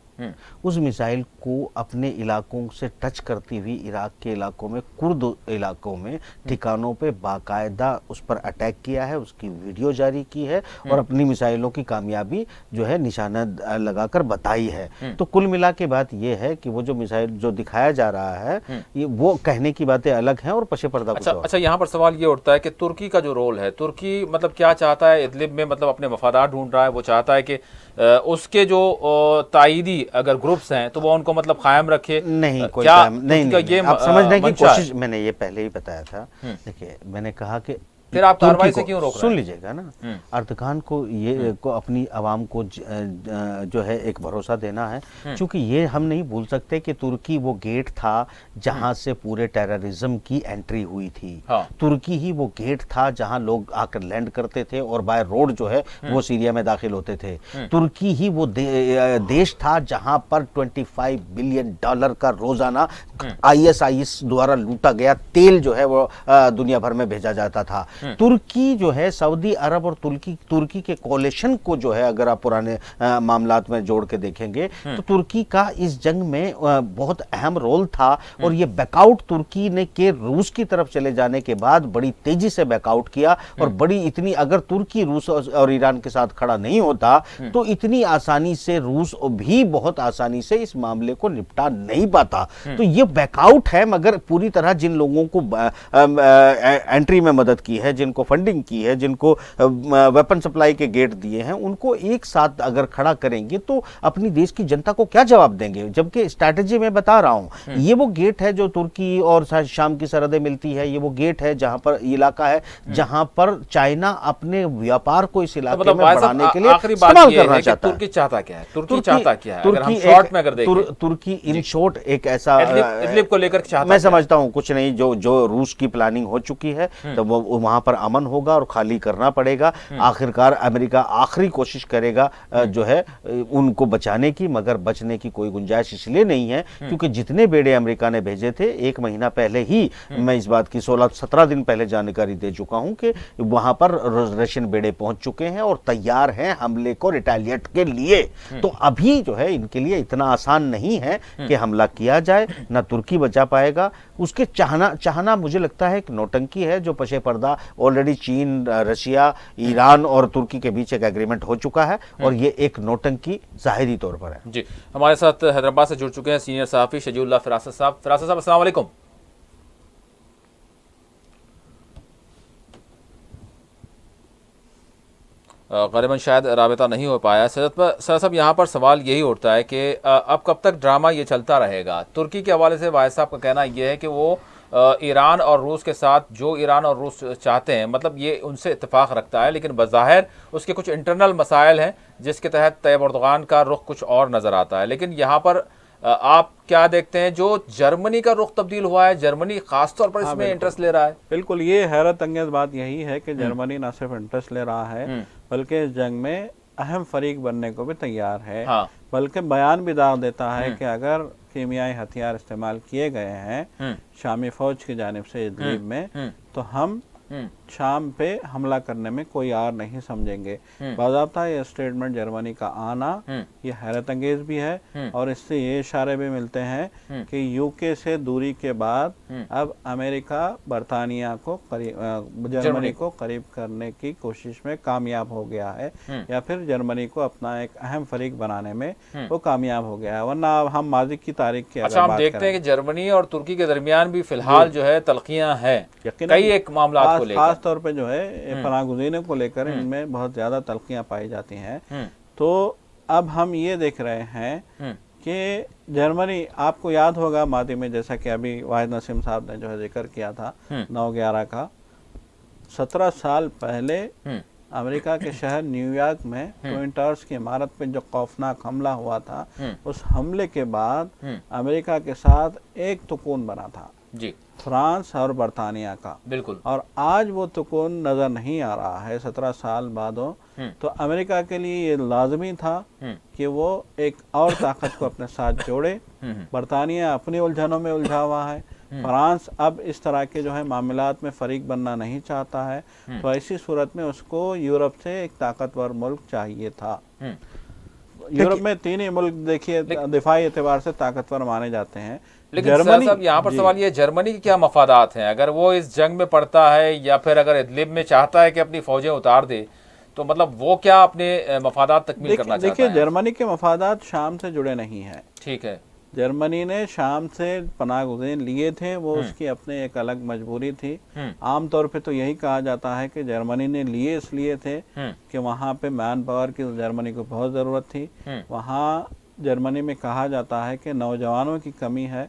Speaker 3: उस मिसाइल को अपने इलाकों से टच करती हुई इराक के इलाकों में, कुर्द इलाकों में ठिकानों पे बाकायदा उस पर अटैक किया है, उसकी वीडियो जारी की है और अपनी मिसाइलों की कामयाबी जो है निशाना लगाकर बताई है। तो कुल मिला के बात ये है कि वो जो मिसाइल जो दिखाया जा रहा है, ये वो कहने की बातें अलग हैं और पशे पर्दा कुछ और।
Speaker 1: अच्छा, यहाँ पर सवाल ये उठता है कि तुर्की का जो रोल है, तुर्की मतलब क्या चाहता है इदलिब में, मतलब अपने मफादात ढूंढ रहा है। वो चाहता है कि उसके जो ताईदी अगर ग्रुप्स हैं तो वो उनको मतलब कायम रखे।
Speaker 3: नहीं, कोई
Speaker 1: क्या
Speaker 3: नहीं, आप समझने की कोशिश, मैंने ये पहले ही बताया था। देखिए, मैंने कहा कि
Speaker 1: फिर आप कार्रवाई से क्यों रोक रहे हैं?
Speaker 3: सुन लीजिएगा ना, अर्दगान को ये को अपनी आवाम को जो है एक भरोसा देना है, क्योंकि ये हम नहीं भूल सकते कि तुर्की वो गेट था जहां से पूरे टेररिज्म की एंट्री हुई थी।
Speaker 1: हाँ।
Speaker 3: तुर्की ही वो गेट था जहां लोग आकर लैंड करते थे और बाय रोड जो है वो सीरिया में दाखिल होते थे। तुर्की ही वो देश था जहां पर $25 बिलियन का रोजाना ISIS द्वारा लूटा गया तेल जो है वो दुनिया भर में भेजा जाता था। तुर्की जो है सऊदी अरब और तुर्की के कोलिशन को जो है, अगर आप पुराने मामलात में जोड़ के देखेंगे तो तुर्की का इस जंग में बहुत अहम रोल था। और ये बैकआउट तुर्की ने के रूस की तरफ चले जाने के बाद बड़ी तेजी से बैकआउट किया और बड़ी इतनी, अगर तुर्की रूस और ईरान के साथ खड़ा नहीं होता तो इतनी आसानी से रूस भी बहुत आसानी से इस मामले को निपटा नहीं पाता। तो ये बैकआउट है, मगर पूरी तरह जिन लोगों को एंट्री में मदद की है, जिनको फंडिंग की है, जिनको वेपन सप्लाई के गेट दिए हैं, उनको एक साथ अगर खड़ा करेंगे तो अपनी देश की जनता को क्या जवाब देंगे? जबकि स्ट्रैटेजी में बता रहा हूं, ये वो गेट है जो तुर्की और शाम की सरहदें मिलती है, ये वो गेट है जहां पर इलाका है जहां पर चाइना अपने व्यापार को इस इलाके में बढ़ाने के लिए इस्तेमाल करना चाहता है।
Speaker 1: तुर्की चाहता क्या है? तुर्की चाहता क्या है? अगर हम शॉर्ट में अगर देखें,
Speaker 3: तुर्की इन शॉर्ट एक ऐसा
Speaker 1: इदलिब को लेकर चाहता,
Speaker 3: मैं समझता हूं कुछ नहीं, जो रूस की प्लानिंग हो चुकी है तो वो वहां पर अमन होगा और खाली करना पड़ेगा। आखिरकार अमेरिका आखिरी कोशिश करेगा जो है उनको बचाने की, मगर बचने की कोई गुंजाइश इसलिए नहीं है क्योंकि जितने बेड़े अमेरिका ने भेजे थे, एक महीना पहले ही मैं इस बात की 16-17 दिन पहले जानकारी दे चुका हूं कि वहां पर रशियन बेड़े पहुंच चुके हैं और तैयार हैं हमले को रिटेलिएट के लिए। तो अभी जो है इनके लिए इतना आसान नहीं है कि हमला किया जाए, ना तुर्की बचा पाएगा। उसके चाहना मुझे लगता है एक नौटंकी है जो पशे पर्दा ऑलरेडी चीन, रशिया, ईरान और तुर्की के बीच एक एग्रीमेंट हो चुका है और ये एक नौटंकी जाहिरी तौर पर है।
Speaker 1: जी, हमारे साथ हैदराबाद से जुड़ चुके हैं सीनियर सहाफी शजीउल्लाह फिरासत साहब। फिरासत साहब, अस्सलाम वालेकुम। ग़ालिबन शायद राबता नहीं हो पाया। सर साहब, यहाँ पर सवाल यही उठता है कि अब कब तक ड्रामा ये चलता रहेगा? तुर्की के हवाले से वाहिद साहब का कहना यह है कि वो ईरान और रूस के साथ जो ईरान और रूस चाहते हैं, मतलब ये उनसे इत्तेफाक रखता है, लेकिन बज़ाहिर उसके कुछ इंटरनल मसाइल हैं जिसके तहत तैयब एर्दोगान का रुख कुछ और नज़र आता है। लेकिन यहाँ पर आप क्या देखते हैं जो जर्मनी का रुख तब्दील हुआ है? जर्मनी खासतौर पर इसमें इंटरेस्ट ले रहा है।
Speaker 2: बिल्कुल, ये हैरत अंगेज बात यही है कि जर्मनी न सिर्फ इंटरेस्ट ले रहा है बल्कि इस जंग में अहम फरीक बनने को भी तैयार है।
Speaker 1: हाँ।
Speaker 2: बल्कि बयान भी दाव देता है कि अगर कीमियाई हथियार इस्तेमाल किए गए हैं शामी फौज की जानिब से इदलिब में, तो हम शाम पे हमला करने में कोई आर नहीं समझेंगे। बाज़ाब्ता ये स्टेटमेंट जर्मनी का आना ये हैरत अंगेज भी है और इससे ये इशारे भी मिलते हैं कि यूके से दूरी के बाद अब अमेरिका बरतानिया को जर्मनी को करीब करने की कोशिश में कामयाब हो गया है या फिर जर्मनी को अपना एक अहम फरीक बनाने में वो कामयाब हो गया है। वरना अब हम माजी की तारीख की
Speaker 1: अच्छा, हम देखते हैं कि जर्मनी और तुर्की के दरमियान भी फिलहाल जो है तलखियां हैं कई एक मामला को लेकर,
Speaker 2: खास तौर पे जो है पनाहगुज़ीरों को लेकर इनमें बहुत ज्यादा तलखियां पाई जाती हैं। तो अब हम ये देख रहे हैं कि जर्मनी, आपको याद होगा मादी में जैसा कि अभी वाहिद नसीम साहब ने जो है जिक्र किया था 9/11 का, 17 साल पहले अमेरिका के शहर न्यूयॉर्क में ट्विन टावर्स की इमारत पे जो खौफनाक हमला हुआ था, उस हमले के बाद अमेरिका के साथ एक तुकून बना था
Speaker 1: जी,
Speaker 2: फ्रांस और बरतानिया का।
Speaker 1: बिल्कुल।
Speaker 2: और आज वो तुकून नजर नहीं आ रहा है 17 साल बाद हो। तो अमेरिका के लिए ये लाजमी था कि वो एक और ताकत को अपने साथ जोड़े। बरतानिया अपनी उलझनों में उलझा हुआ है, फ्रांस अब इस तरह के जो है मामलात में फरीक बनना नहीं चाहता है। तो ऐसी सूरत में उसको यूरोप से एक ताकतवर मुल्क चाहिए था। यूरोप में 3 ही मुल्क देखिए दिफाई एतबार से ताकतवर माने जाते हैं।
Speaker 1: लेकिन जर्मनी, साहब यहाँ पर सवाल ये, जर्मनी के क्या मफादात हैं? अगर वो इस जंग में पड़ता है या फिर अगर इदलिब में चाहता है कि अपनी फौजें उतार दे, तो मतलब वो क्या अपने मफादात तकमील करना चाहता है?
Speaker 2: देखिए, जर्मनी के मफादात शाम से जुड़े नहीं हैं।
Speaker 1: ठीक है,
Speaker 2: जर्मनी ने शाम से पनाहगुज़ीर लिए थे, वो उसकी अपने एक अलग मजबूरी थी। आमतौर पे तो यही कहा जाता है कि जर्मनी ने लिए इसलिए थे कि वहाँ पे मैन पावर की जर्मनी को बहुत ज़रूरत थी। वहाँ जर्मनी में कहा जाता है कि नौजवानों की कमी है,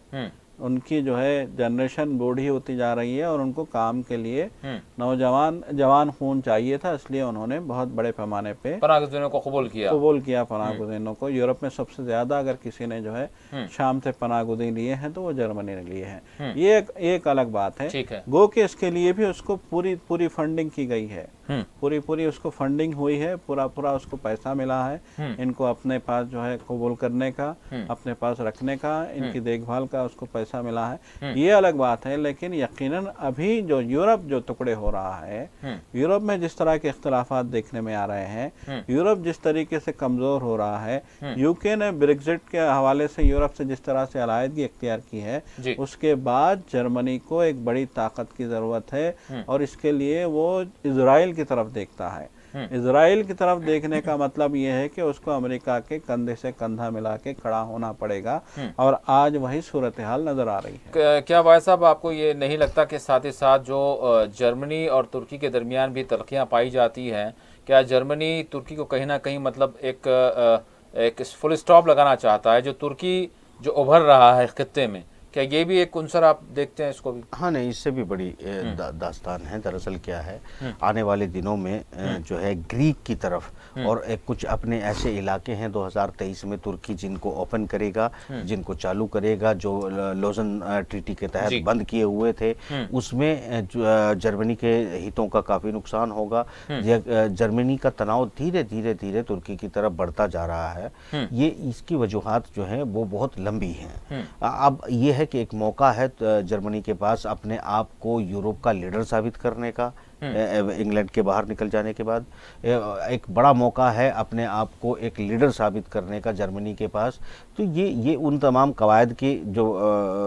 Speaker 2: उनकी जो है जनरेशन बूढ़ी होती जा रही है और उनको काम के लिए जवान खून चाहिए था, इसलिए उन्होंने बहुत बड़े पैमाने पे
Speaker 1: पनाहगुज़ीरों को कबूल किया
Speaker 2: पनाहगुज़ीरों को। यूरोप में सबसे ज्यादा अगर किसी ने जो है शाम से पनाहगुज़ीर लिए हैं तो वो जर्मनी ने लिए हैं। ये एक अलग बात है। गो के इसके लिए भी उसको पूरी फंडिंग की गई है, पूरी उसको फंडिंग हुई है, पूरा उसको पैसा मिला है इनको अपने पास जो है कबूल करने का, अपने पास रखने का, इनकी देखभाल का उसको पैसा मिला है। ये अलग बात है। लेकिन यकीनन अभी जो यूरोप जो टुकड़े हो रहा है, यूरोप में जिस तरह के इख्तिलाफात देखने में आ रहे हैं, यूरोप जिस तरीके से कमजोर हो रहा है, यूके ने ब्रेक्जिट के हवाले से यूरोप से जिस तरह से अलायदगी इख्तियार की है, उसके बाद जर्मनी को एक बड़ी ताकत की जरूरत है और इसके लिए वो इजराइल की तरफ देखता है। इजराइल की तरफ देखने का मतलब ये है कि उसको अमेरिका के कंधे से कंधा मिला के खड़ा होना पड़ेगा और आज वही सूरत हाल नजर आ रही है।
Speaker 1: क्या भाई साहब, आपको ये नहीं लगता कि साथ ही साथ जो जर्मनी और तुर्की के दरमियान भी तलखियां पाई जाती हैं, क्या जर्मनी तुर्की को कहीं ना कहीं मतलब एक फुल स्टॉप लगाना चाहता है? जो तुर्की जो उभर रहा है खित्ते में, क्या ये भी एक कुंसर आप देखते हैं इसको भी?
Speaker 3: हाँ, नहीं, इससे भी बड़ी दास्तान है। दरअसल क्या है, आने वाले दिनों में जो है ग्रीक की तरफ और कुछ अपने ऐसे इलाके हैं 2023 में तुर्की जिनको ओपन करेगा, जिनको चालू करेगा, जो लोजन ट्रीटी के तहत बंद किए हुए थे, उसमें जर्मनी के हितों का काफ़ी नुकसान होगा। जर्मनी का तनाव धीरे धीरे तुर्की की तरफ बढ़ता जा रहा है। ये इसकी वजूहात जो है वो बहुत लंबी हैं। अब ये है कि एक मौका है जर्मनी के पास अपने आप को यूरोप का लीडर साबित करने का, इंग्लैंड के बाहर निकल जाने के बाद एक बड़ा मौका है अपने आप को एक लीडर साबित करने का जर्मनी के पास। तो ये उन तमाम कवायद की जो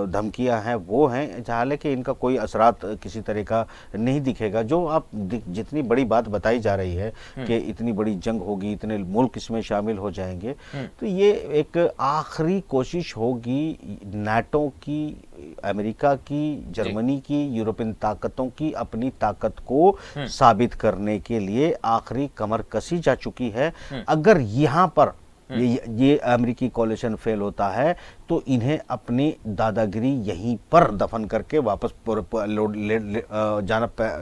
Speaker 3: धमकियां हैं वो हैं, हालांकि इनका कोई असरात किसी तरह का नहीं दिखेगा। जो आप जितनी बड़ी बात बताई जा रही है कि इतनी बड़ी जंग होगी, इतने मुल्क इसमें शामिल हो जाएंगे, तो ये एक आखिरी कोशिश होगी नाटो की, अमेरिका की, जर्मनी की, यूरोपियन ताकतों की अपनी ताकत को साबित करने के लिए आखिरी कमर कसी जा चुकी है। अगर यहाँ पर ये अमेरिकी कोalition फेल होता है तो इन्हें अपनी दादागिरी यहीं पर दफन करके वापस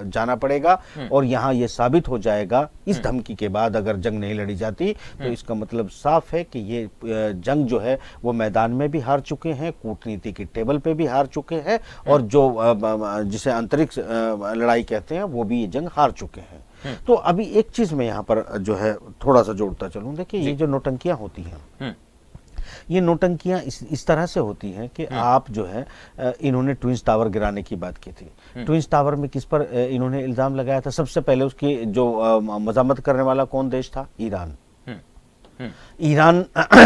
Speaker 3: जाना पड़ेगा और यहाँ ये साबित हो जाएगा इस धमकी के बाद, अगर जंग नहीं लड़ी जाती तो इसका मतलब साफ है कि ये जंग जो है वो मैदान में भी हार चुके हैं, कूटनीति की टेबल पे भी हार चुके हैं और जो जिसे अंतरिक्ष लड़ाई कहते हैं वो भी ये जंग हार चुके हैं। तो अभी एक चीज मैं यहाँ पर जो है थोड़ा सा जोड़ता चलूं, देखिए ये जो नौटंकियां होती हैं ये नोटंकियां इस तरह से होती हैं कि आप जो है इन्होंने ट्विंस टावर गिराने की बात की थी। ट्विंस टावर में किस पर इन्होंने इल्ज़ाम लगाया था? सबसे पहले उसकी जो मजम्मत करने वाला कौन देश था? ईरान। ईरान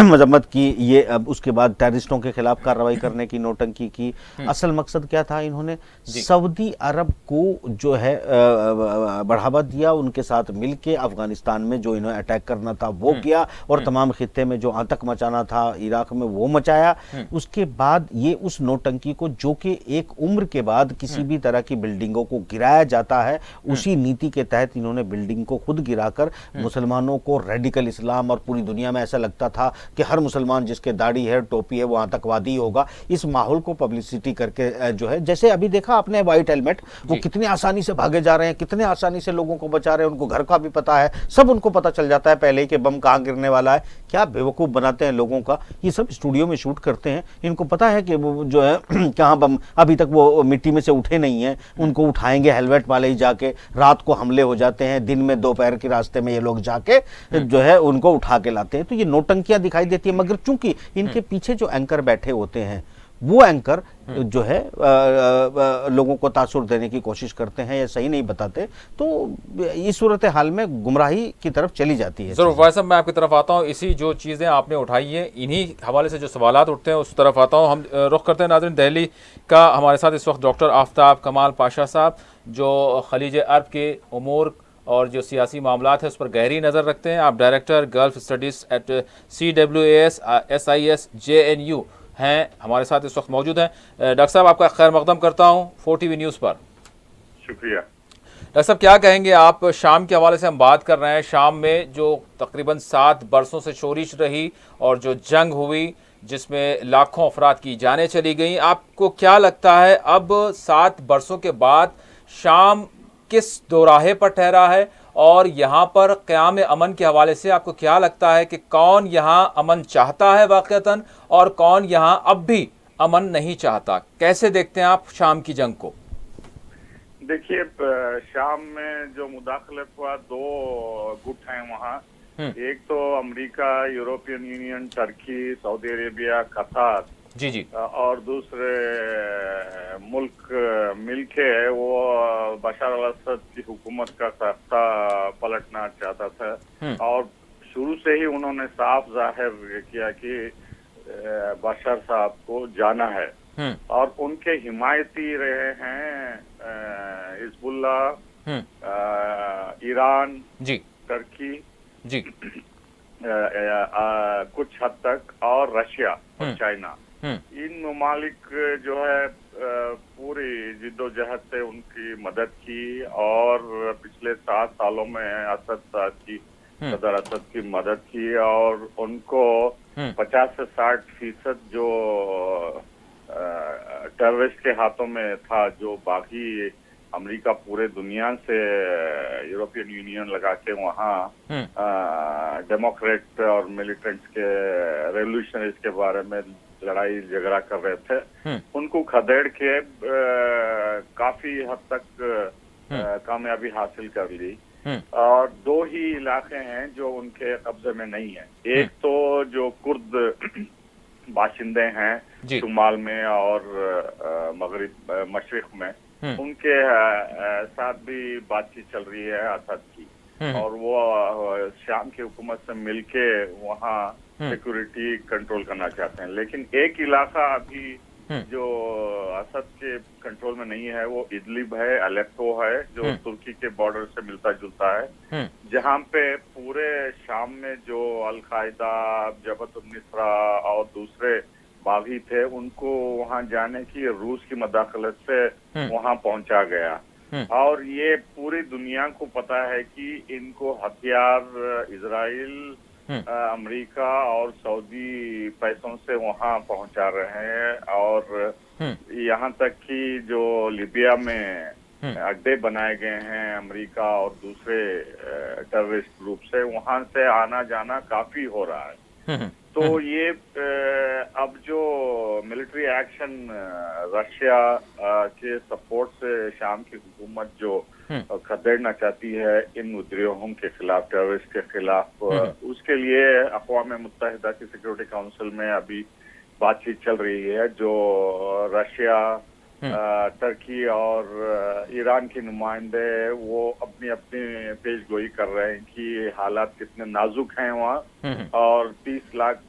Speaker 3: मजम्मत की, ये अब उसके बाद टेररिस्टों के खिलाफ कार्रवाई करने की नौटंकी की। असल मकसद क्या था? इन्होंने सऊदी अरब को जो है बढ़ावा दिया, उनके साथ मिलके अफगानिस्तान में जो इन्हें अटैक करना था वो किया, और तमाम खित्ते में जो आतंक मचाना था इराक में वो मचाया। उसके बाद ये उस नौटंकी को, जो कि एक उम्र के बाद किसी भी तरह की बिल्डिंगों को गिराया जाता है, उसी नीति के तहत इन्होंने बिल्डिंग को खुद गिराकर मुसलमानों को रेडिकल इस्लाम, और पूरी दुनिया में ऐसा लगता था कि हर मुसलमान जिसके दाढ़ी है, टोपी है, वो आतंकवादी होगा। इस माहौल को पब्लिसिटी करके जो है, जैसे अभी देखा आपने व्हाइट हेलमेट, वो कितने आसानी से भागे जा रहे हैं, कितने आसानी से लोगों को बचा रहे हैं, उनको घर का भी पता है, सब उनको पता चल जाता है पहले ही कि बम कहाँ गिरने वाला है। क्या बेवकूफ़ बनाते हैं लोगों का। ये सब स्टूडियो में शूट करते हैं, इनको पता है कि वो जो है कहाँ बम, अभी तक वो मिट्टी में से उठे नहीं हैं, उनको उठाएंगे हेलमेट वाले ही जाके। रात को हमले हो जाते हैं, दिन में दोपहर के रास्ते में ये लोग जाके जो है उनको उठा के लाते हैं। तो ये नौटंकियां दिखाई देती है, मगर चूंकि इनके पीछे जो एंकर बैठे होते हैं, वो एंकर जो है लोगों को तासुर देने की कोशिश करते हैं या सही नहीं बताते, तो इस सूरत हाल में गुमराही की तरफ चली जाती है।
Speaker 1: जरूर फैसल, मैं आपकी तरफ आता हूँ। इसी जो चीज़ें आपने उठाई हैं, इन्हीं हवाले से जो सवालात उठते हैं उस तरफ आता हूँ। हम रुख करते हैं नाज़रीन दिल्ली का। हमारे साथ इस वक्त डॉक्टर आफ्ताब कमाल पाशा साहब, जो खलीज अरब के उमूर और जो सियासी मामलात है उस पर गहरी नज़र रखते हैं। आप director gulf studies eight CWAS SIS JNU हैं, हमारे साथ इस वक्त मौजूद हैं। डॉक्टर साहब, आपका खैर मकदम करता हूँ 4TV न्यूज़ पर।
Speaker 4: शुक्रिया।
Speaker 1: डॉक्टर साहब, क्या कहेंगे आप? शाम के हवाले से हम बात कर रहे हैं। शाम में जो तकरीबन 7 बरसों से शोरिश रही और जो जंग हुई, जिसमें लाखों अफराद की जानें चली गई, आपको क्या लगता है अब 7 बरसों के बाद शाम किस दोराहे पर ठहरा है? और यहाँ पर क़याम अमन के हवाले से आपको क्या लगता है कि कौन यहाँ अमन चाहता है वाक़तन, और कौन यहाँ अब भी अमन नहीं चाहता? कैसे देखते हैं आप शाम की जंग को?
Speaker 4: देखिए, शाम में जो मुदाखलत हुआ, 2 गुट हैं वहाँ। एक तो America, European union, Turkey, Saudi Arabia, कतार,
Speaker 1: जी जी, और
Speaker 4: दूसरे मुल्क मिलके वो बशर अल असद की हुकूमत का तख्ता पलटना चाहता था। और शुरू से ही उन्होंने साफ जाहिर किया कि बशर साहब को जाना है, और उनके हिमायती रहे हैं हिजबुल्लाह, ईरान,
Speaker 1: जी,
Speaker 4: टर्की,
Speaker 1: जी,
Speaker 4: कुछ हद तक, और रशिया और चाइना। इन ममालिक जो है पूरी जिद्दोजहद से उनकी मदद की, और पिछले 7 सालों में असद साहब की, सदर असद की मदद की, और उनको 50 से 60% जो टेररिस्ट के हाथों में था, जो बाकी अमेरिका पूरे दुनिया से यूरोपियन यूनियन लगा के वहाँ डेमोक्रेट और मिलिटेंट्स के, रेवोल्यूशनरीज के बारे में लड़ाई झगड़ा कर रहे थे, उनको खदेड़ के काफी हद तक कामयाबी हासिल कर ली। और 2 ही इलाके हैं जो उनके कब्जे में नहीं है। एक तो जो कुर्द बाशिंदे हैं शुमाल में और मगरिब मशरिक में, उनके साथ भी बातचीत चल रही है असद की, और वो शाम की हुकूमत से मिलके वहाँ सिक्योरिटी कंट्रोल करना चाहते हैं। लेकिन एक इलाका अभी जो असद के कंट्रोल में नहीं है, वो इदलिब है, अलेप्पो है, जो तुर्की के बॉर्डर से मिलता जुलता है, जहाँ पे पूरे शाम में जो अल-कायदा, जबहत उन-नुसरा और दूसरे बागी थे, उनको वहाँ जाने की रूस की मदाखलत से वहाँ पहुँचा गया। और ये पूरी दुनिया को पता है कि इनको हथियार इजराइल, अमेरिका और सऊदी पैसों से वहाँ पहुँचा रहे हैं, और यहाँ तक कि जो लिबिया में अड्डे बनाए गए हैं अमेरिका और दूसरे टेररिस्ट ग्रुप से, वहाँ से आना जाना काफी हो रहा है। तो ये अब जो मिलिट्री एक्शन रशिया के सपोर्ट से शाम की हुकूमत जो खदेड़ना चाहती है इन उद्योगों के खिलाफ, टेररिस्ट के खिलाफ, उसके लिए अक़वाम मुत्तहिदा की सिक्योरिटी काउंसिल में अभी बातचीत चल रही है। जो रशिया, टर्की और ईरान के नुमाइंदे वो अपनी अपनी पेशगोई कर रहे हैं कि हालात कितने नाजुक हैं वहाँ, और 30 लाख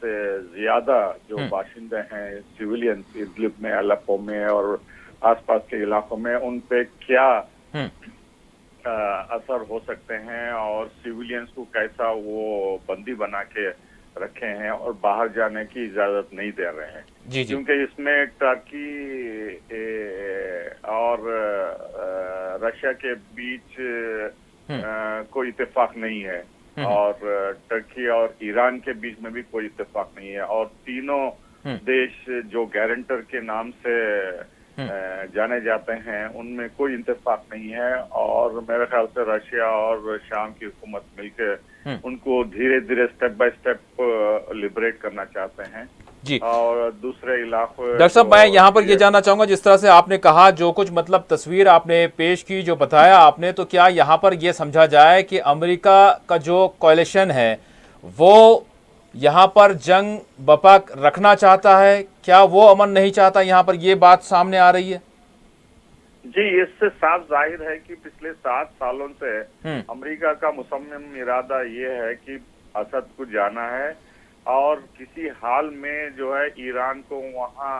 Speaker 4: से ज्यादा जो बाशिंदे हैं सिविलियंस इदलिब में, अलेप्पो में और आसपास के इलाकों में, उन पे क्या असर हो सकते हैं और सिविलियंस को कैसा वो बंदी बना के रखे हैं और बाहर जाने की इजाजत नहीं दे रहे हैं।
Speaker 1: जी जी।
Speaker 4: क्योंकि इसमें टर्की और रशिया के बीच कोई इत्तेफाक नहीं है, और टर्की और ईरान के बीच में भी कोई इत्तेफाक नहीं है, और तीनों देश जो गारंटर के नाम से जाने जाते हैं उनमें कोई इत्तेफाक नहीं है। और मेरे ख्याल से रशिया और शाम की हुकूमत मिलकर उनको धीरे धीरे स्टेप बाय स्टेप लिबरेट करना चाहते हैं
Speaker 1: जी।
Speaker 4: और दूसरे इलाकों।
Speaker 1: डॉक्टर साहब, मैं यहाँ पर ये जानना चाहूंगा, जिस तरह से आपने कहा, जो कुछ मतलब तस्वीर आपने पेश की, जो बताया आपने, तो क्या यहाँ पर ये समझा जाए कि अमेरिका का जो कोalition है वो यहाँ पर जंग बपा रखना चाहता है? क्या वो अमन नहीं चाहता? यहाँ पर ये बात सामने आ रही है।
Speaker 4: जी, इससे साफ जाहिर है कि पिछले 7 सालों से अमेरिका का मुसम्मिम इरादा ये है कि असद को जाना है और किसी हाल में जो है ईरान को वहाँ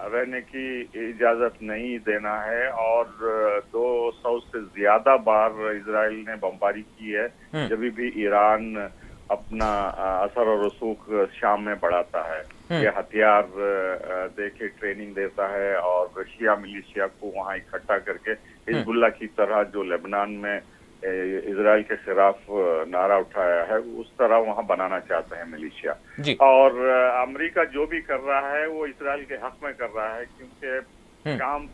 Speaker 4: रहने की इजाजत नहीं देना है। और 200 से ज्यादा बार इजराइल ने बमबारी की है जब भी ईरान अपना असर और रसूख शाम में बढ़ाता है। ये हथियार देके ट्रेनिंग देता है और शिया मिलिशिया को वहाँ इकट्ठा करके हिजबुल्लाह की तरह जो लेबनान में इजराइल के खिलाफ नारा उठाया है उस तरह वहाँ बनाना चाहते हैं मिलिशिया। और अमेरिका जो भी कर रहा है वो इजराइल के हक में कर रहा है, क्योंकि शाम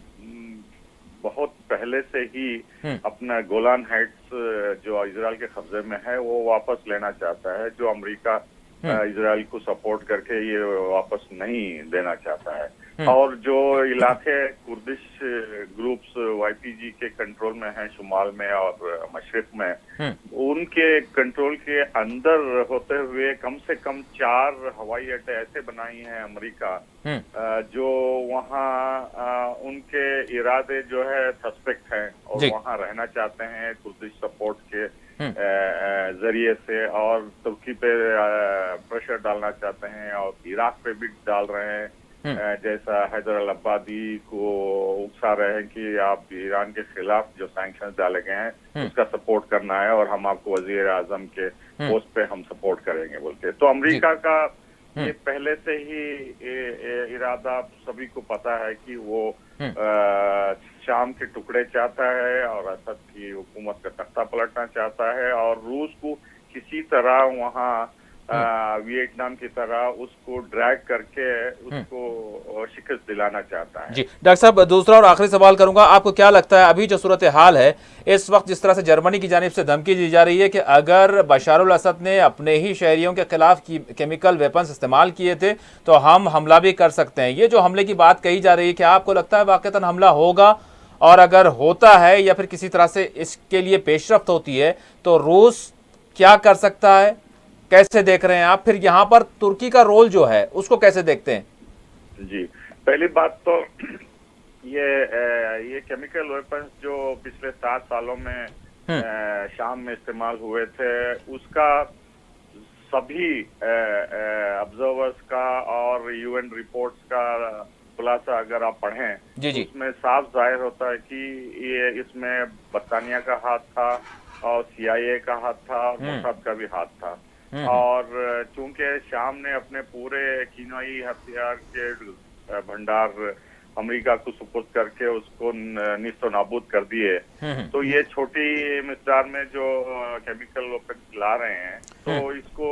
Speaker 4: बहुत पहले से ही अपना गोलान हाइट्स जो इजराइल के कब्जे में है वो वापस लेना चाहता है, जो अमेरिका इजराइल को सपोर्ट करके ये वापस नहीं देना चाहता है। और जो इलाके कुर्दिश ग्रुप्स YPG के कंट्रोल में हैं शुमाल में और मशरिक में, उनके कंट्रोल के अंदर होते हुए कम से कम 4 हवाई अड्डे ऐसे बनाई हैं अमेरिका जो वहाँ उनके इरादे जो है सस्पेक्ट हैं और वहाँ रहना चाहते हैं कुर्दिश सपोर्ट के जरिए से, और तुर्की पे प्रेशर डालना चाहते हैं और इराक पे भी डाल रहे हैं। जैसा हैदर अल अब्बादी को उकसा रहे हैं कि आप ईरान के खिलाफ जो सैंक्शंस डाले गए हैं उसका सपोर्ट करना है और हम आपको वजीर आजम के पोस्ट पे हम सपोर्ट करेंगे बोल के। तो अमेरिका का ये पहले से ही इरादा सभी को पता है कि वो शाम के टुकड़े चाहता है और असद की हुकूमत का तख्ता पलटना चाहता है और रूस को किसी तरह वहाँ वियतनाम की तरह उसको ड्रैग करके उसको शिकस्त दिलाना चाहता है।
Speaker 1: जी डॉक्टर साहब, दूसरा और आखिरी सवाल करूंगा, आपको क्या लगता है अभी जो सूरत हाल है इस वक्त, जिस तरह से जर्मनी की जानिब से धमकी दी जा रही है कि अगर बशारुल असद ने अपने ही शहरियों के खिलाफ केमिकल वेपन्स इस्तेमाल किए थे तो हम हमला भी कर सकते हैं, ये जो हमले की बात कही जा रही है, क्या आपको लगता है वाकईतन हमला होगा? और अगर होता है या फिर किसी तरह से इसके लिए पेशरफ्त होती है तो रूस क्या कर सकता है, कैसे देख रहे हैं आप? फिर यहाँ पर तुर्की का रोल जो है उसको कैसे देखते हैं?
Speaker 4: जी, पहली बात तो ये केमिकल वेपन्स जो पिछले 7 सालों में शाम में इस्तेमाल हुए थे उसका सभी ऑब्जर्वर्स का और UN रिपोर्ट्स का खुलासा अगर आप पढ़ें तो उसमें साफ जाहिर होता है कि ये इसमें बरतानिया का हाथ था और CIA का हाथ था और मोसाद का भी हाथ था। और चूंकि शाम ने अपने पूरे कीनोई हथियार के भंडार अमेरिका को सुपुर्द करके उसको निस्तो नाबूद कर दिए, तो ये छोटी मिकदार में जो केमिकल वेपन्स ला रहे हैं तो इसको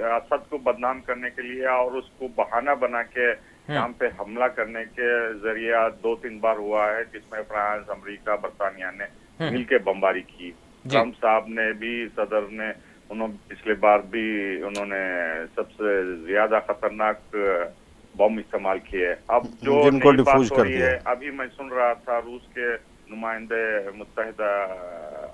Speaker 4: असद को बदनाम करने के लिए और उसको बहाना बना के शाम पे हमला करने के जरिए 2-3 बार हुआ है, जिसमें फ्रांस, अमेरिका, बरतानिया ने मिलके बमबारी की। ट्रम्प साहब ने भी, सदर ने उन्होंने पिछले बार भी उन्होंने सबसे ज्यादा खतरनाक बम इस्तेमाल किए। अब जो
Speaker 3: जिनको
Speaker 4: नई बात
Speaker 3: डिफ्यूज
Speaker 4: हो
Speaker 3: कर
Speaker 4: रही
Speaker 3: दिया।
Speaker 4: है, अभी मैं सुन रहा था रूस के नुमाइंदे मुत्तहिदा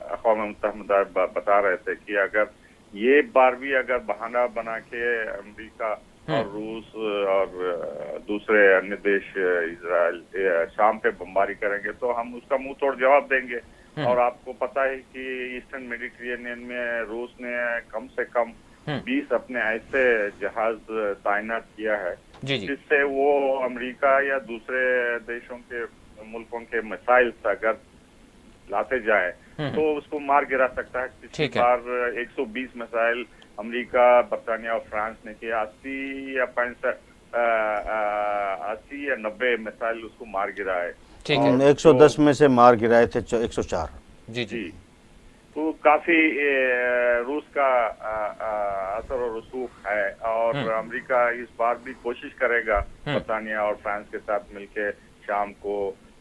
Speaker 4: अक़वाम मुत्तहिदा बता रहे थे कि अगर ये बार भी अगर बहाना बना के अमेरिका और रूस और दूसरे अन्य देश इजराइल शाम पे बमबारी करेंगे तो हम उसका मुंह तोड़ जवाब देंगे। और आपको पता है कि ईस्टर्न मेडिटेरेनियन में रूस ने कम से कम 20 अपने ऐसे जहाज तैनात किया है जिससे वो अमेरिका या दूसरे देशों के मुल्कों के मिसाइल्स अगर लाते जाए तो उसको मार गिरा सकता है। पिछली बार 120 मिसाइल अमेरिका, बरतानिया और फ्रांस ने किया, 80 या 90 मिसाइल उसको मार गिराए।
Speaker 3: 110 में से मार गिराए थे 104।
Speaker 1: जी जी।
Speaker 4: तो काफी रूस का असर और रसूख है और अमेरिका इस बार भी कोशिश करेगा बरतानिया और फ्रांस के साथ मिलकर शाम को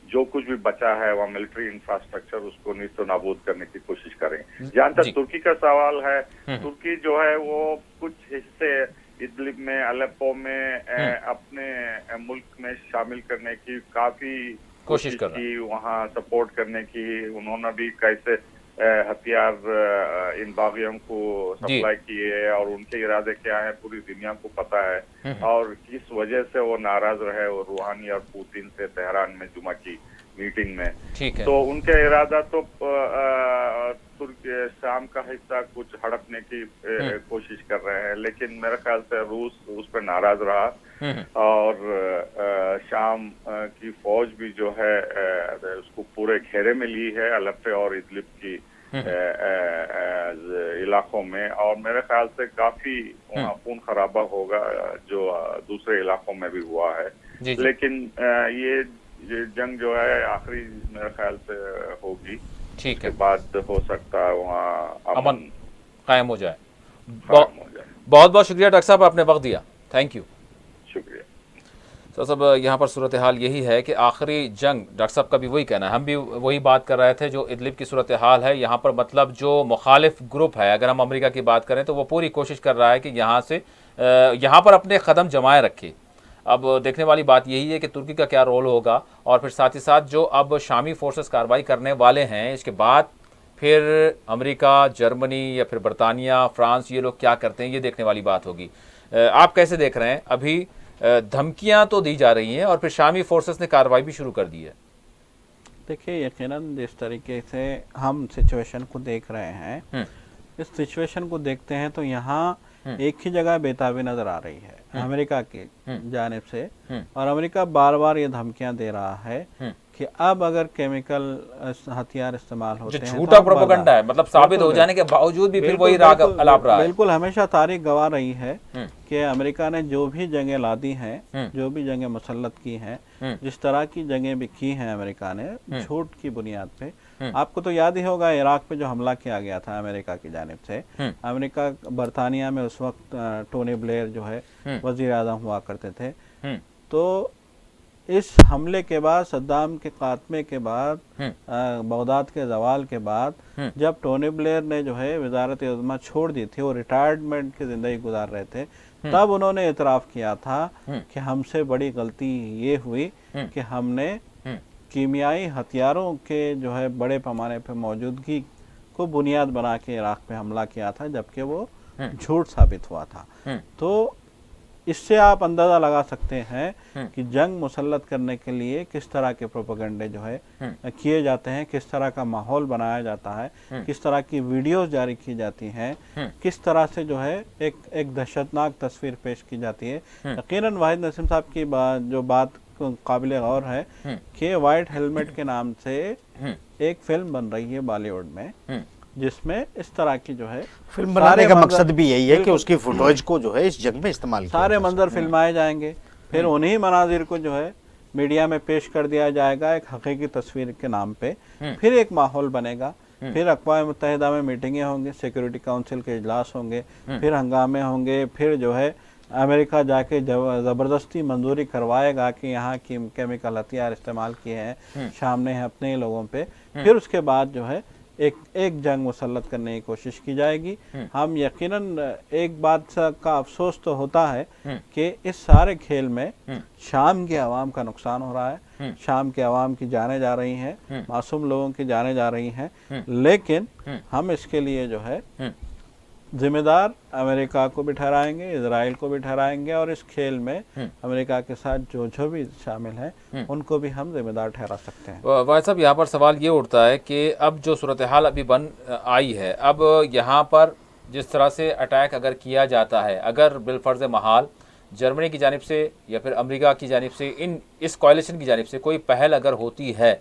Speaker 4: जो कुछ भी बचा है वहाँ मिलिट्री इंफ्रास्ट्रक्चर उसको निस्तो नाबूद करने की कोशिश करें। जहाँ तक तुर्की का सवाल है, तुर्की जो है वो कुछ हिस्से इदलिब में, अलेप्पो में अपने मुल्क में शामिल करने की काफी कोशिश की, वहाँ सपोर्ट करने की। उन्होंने भी कैसे हथियार इन बागियों को सप्लाई किए और उनके इरादे क्या है पूरी दुनिया को पता है और किस वजह से वो नाराज रहे वो रूहानी और पुतिन से तेहरान में जुमा की मीटिंग में। तो उनके इरादा तो शाम का हिस्सा कुछ हड़पने की कोशिश कर रहे हैं, लेकिन मेरे ख्याल से रूस उस पर नाराज रहा और शाम की फौज भी जो है उसको पूरे घेरे में ली है अलेप्पो और इदलिब की इलाकों में। और मेरे ख्याल से काफी खून खराबा होगा जो दूसरे इलाकों में भी हुआ है। लेकिन ये जंग जो है आखिरी मेरे ख्याल से होगी, ठीक है, बाद हो सकता है वहाँ अमन
Speaker 1: कायम हो जाए। बहुत बहुत शुक्रिया डॉक्टर साहब, आपने वक्त दिया, थैंक यू।
Speaker 4: शुक्रिया।
Speaker 1: तो सब यहाँ पर सूरत हाल यही है कि आखिरी जंग, डॉक्टर साहब का भी वही कहना है, हम भी वही बात कर रहे थे, जो इदलिब की सूरत हाल है यहाँ पर, मतलब जो मुखालिफ ग्रुप है, अगर हम अमेरिका की बात करें तो वो पूरी कोशिश कर रहा है कि यहाँ पर अपने कदम जमाए रखे। अब देखने वाली बात यही है कि तुर्की का क्या रोल होगा और फिर साथ ही साथ जो अब शामी फोर्सेस कार्रवाई करने वाले हैं, इसके बाद फिर अमेरिका, जर्मनी या फिर बरतानिया, फ्रांस, ये लोग क्या करते हैं, ये देखने वाली बात होगी। आप कैसे देख रहे हैं? अभी धमकियां तो दी जा रही हैं और फिर शामी फोर्सेस ने कार्रवाई भी शुरू कर दी है।
Speaker 2: देखिए, यकीनन जिस तरीके से हम सिचुएशन को देख रहे हैं, इस सिचुएशन को देखते हैं तो यहाँ एक ही जगह बेताबी नजर आ रही है अमेरिका की जानिब से, और अमेरिका बार बार ये धमकियां दे रहा है कि अब अगर केमिकल हथियार इस्तेमाल होते हैं,
Speaker 1: झूठा प्रोपेगेंडा है, मतलब साबित हो जाने के बावजूद भी फिर वही राग अलाप रहा है।
Speaker 2: बिल्कुल, हमेशा तारीख गवाह रही है कि अमेरिका ने जो भी जंगें लादी हैं, जो भी जंगें मुसल्लत की हैं, जिस तरह की जंगें भी की हैं अमेरिका ने झूठ की बुनियाद पे। आपको तो याद ही होगा इराक पे जो हमला किया गया था अमेरिका की जानिब से। अमेरिका, बरतानिया में उस वक्त टोनी ब्लेयर जो है वजीर आज़म हुआ करते थे। तो इस हमले के बाद, सद्दाम के खात्मे के बाद, बगदाद के जवाल के बाद, जब टोनी ब्लेयर ने जो है वजारत उज़्मा छोड़ दी थी, वो रिटायरमेंट की ज़िंदगी गुजार रहे थे, तब उन्होंने इतराफ़ किया था कि हमसे बड़ी गलती ये हुई कि हमने कीमियाई हथियारों के जो है बड़े पैमाने पर मौजूदगी को बुनियाद बना के इराक पे हमला किया था, जबकि वो झूठ साबित हुआ था। तो इससे आप अंदाज़ा लगा सकते हैं कि जंग मुसल्लत करने के लिए किस तरह के प्रोपेगेंडे जो है किए जाते हैं, किस तरह का माहौल बनाया जाता है, किस तरह की वीडियोस जारी की जाती हैं, किस तरह से जो है एक दहशतनाक तस्वीर पेश की जाती है। यकीनन वाहिद नसीम साहब की जो बात काबिल गौर है कि वाइट हेलमेट के नाम से एक फिल्म बन रही है बॉलीवुड में, जिसमें इस तरह की जो है
Speaker 3: फिल्म बनाने का मकसद भी यही है कि उसकी फुटेज को जो है इस जंग में इस्तेमाल किया
Speaker 2: सारे मंजर फिल्माए जाएंगे, फिर उन्हीं मनाजिर को जो है मीडिया में पेश कर दिया जाएगा एक हकीकी तस्वीर के नाम पे। फिर एक माहौल बनेगा, फिर अक़वाम मुत्तहिदा में मीटिंगें होंगी, सिक्योरिटी काउंसिल के इजलास होंगे, फिर हंगामे होंगे, फिर जो है अमेरिका जाके ज़बरदस्ती मंजूरी करवाएगा कि यहाँ की केमिकल हथियार इस्तेमाल किए हैं शाम ने अपने ही लोगों पे। फिर उसके बाद जो है एक जंग मुसल्लत करने की कोशिश की जाएगी। हम यकीनन एक बात का अफसोस तो होता है कि इस सारे खेल में शाम के अवाम का नुकसान हो रहा है, शाम के अवाम की जाने जा रही हैं, मासूम लोगों की जाने जा रही हैं, लेकिन हम इसके लिए जो है जिम्मेदार अमेरिका को भी ठहराएंगे, इजराइल को भी ठहराएंगे, और इस खेल में अमेरिका के साथ जो भी शामिल हैं उनको भी हम जिम्मेदार ठहरा सकते हैं।
Speaker 1: भाई साहब, यहाँ पर सवाल ये उठता है कि अब जो सूरत हाल अभी बन आई है, अब यहाँ पर जिस तरह से अटैक अगर किया जाता है, अगर बिलफर्ज महाल जर्मनी की जानिब से या फिर अमेरिका की जानिब से इस कॉलिशन की जानिब से कोई पहल अगर होती है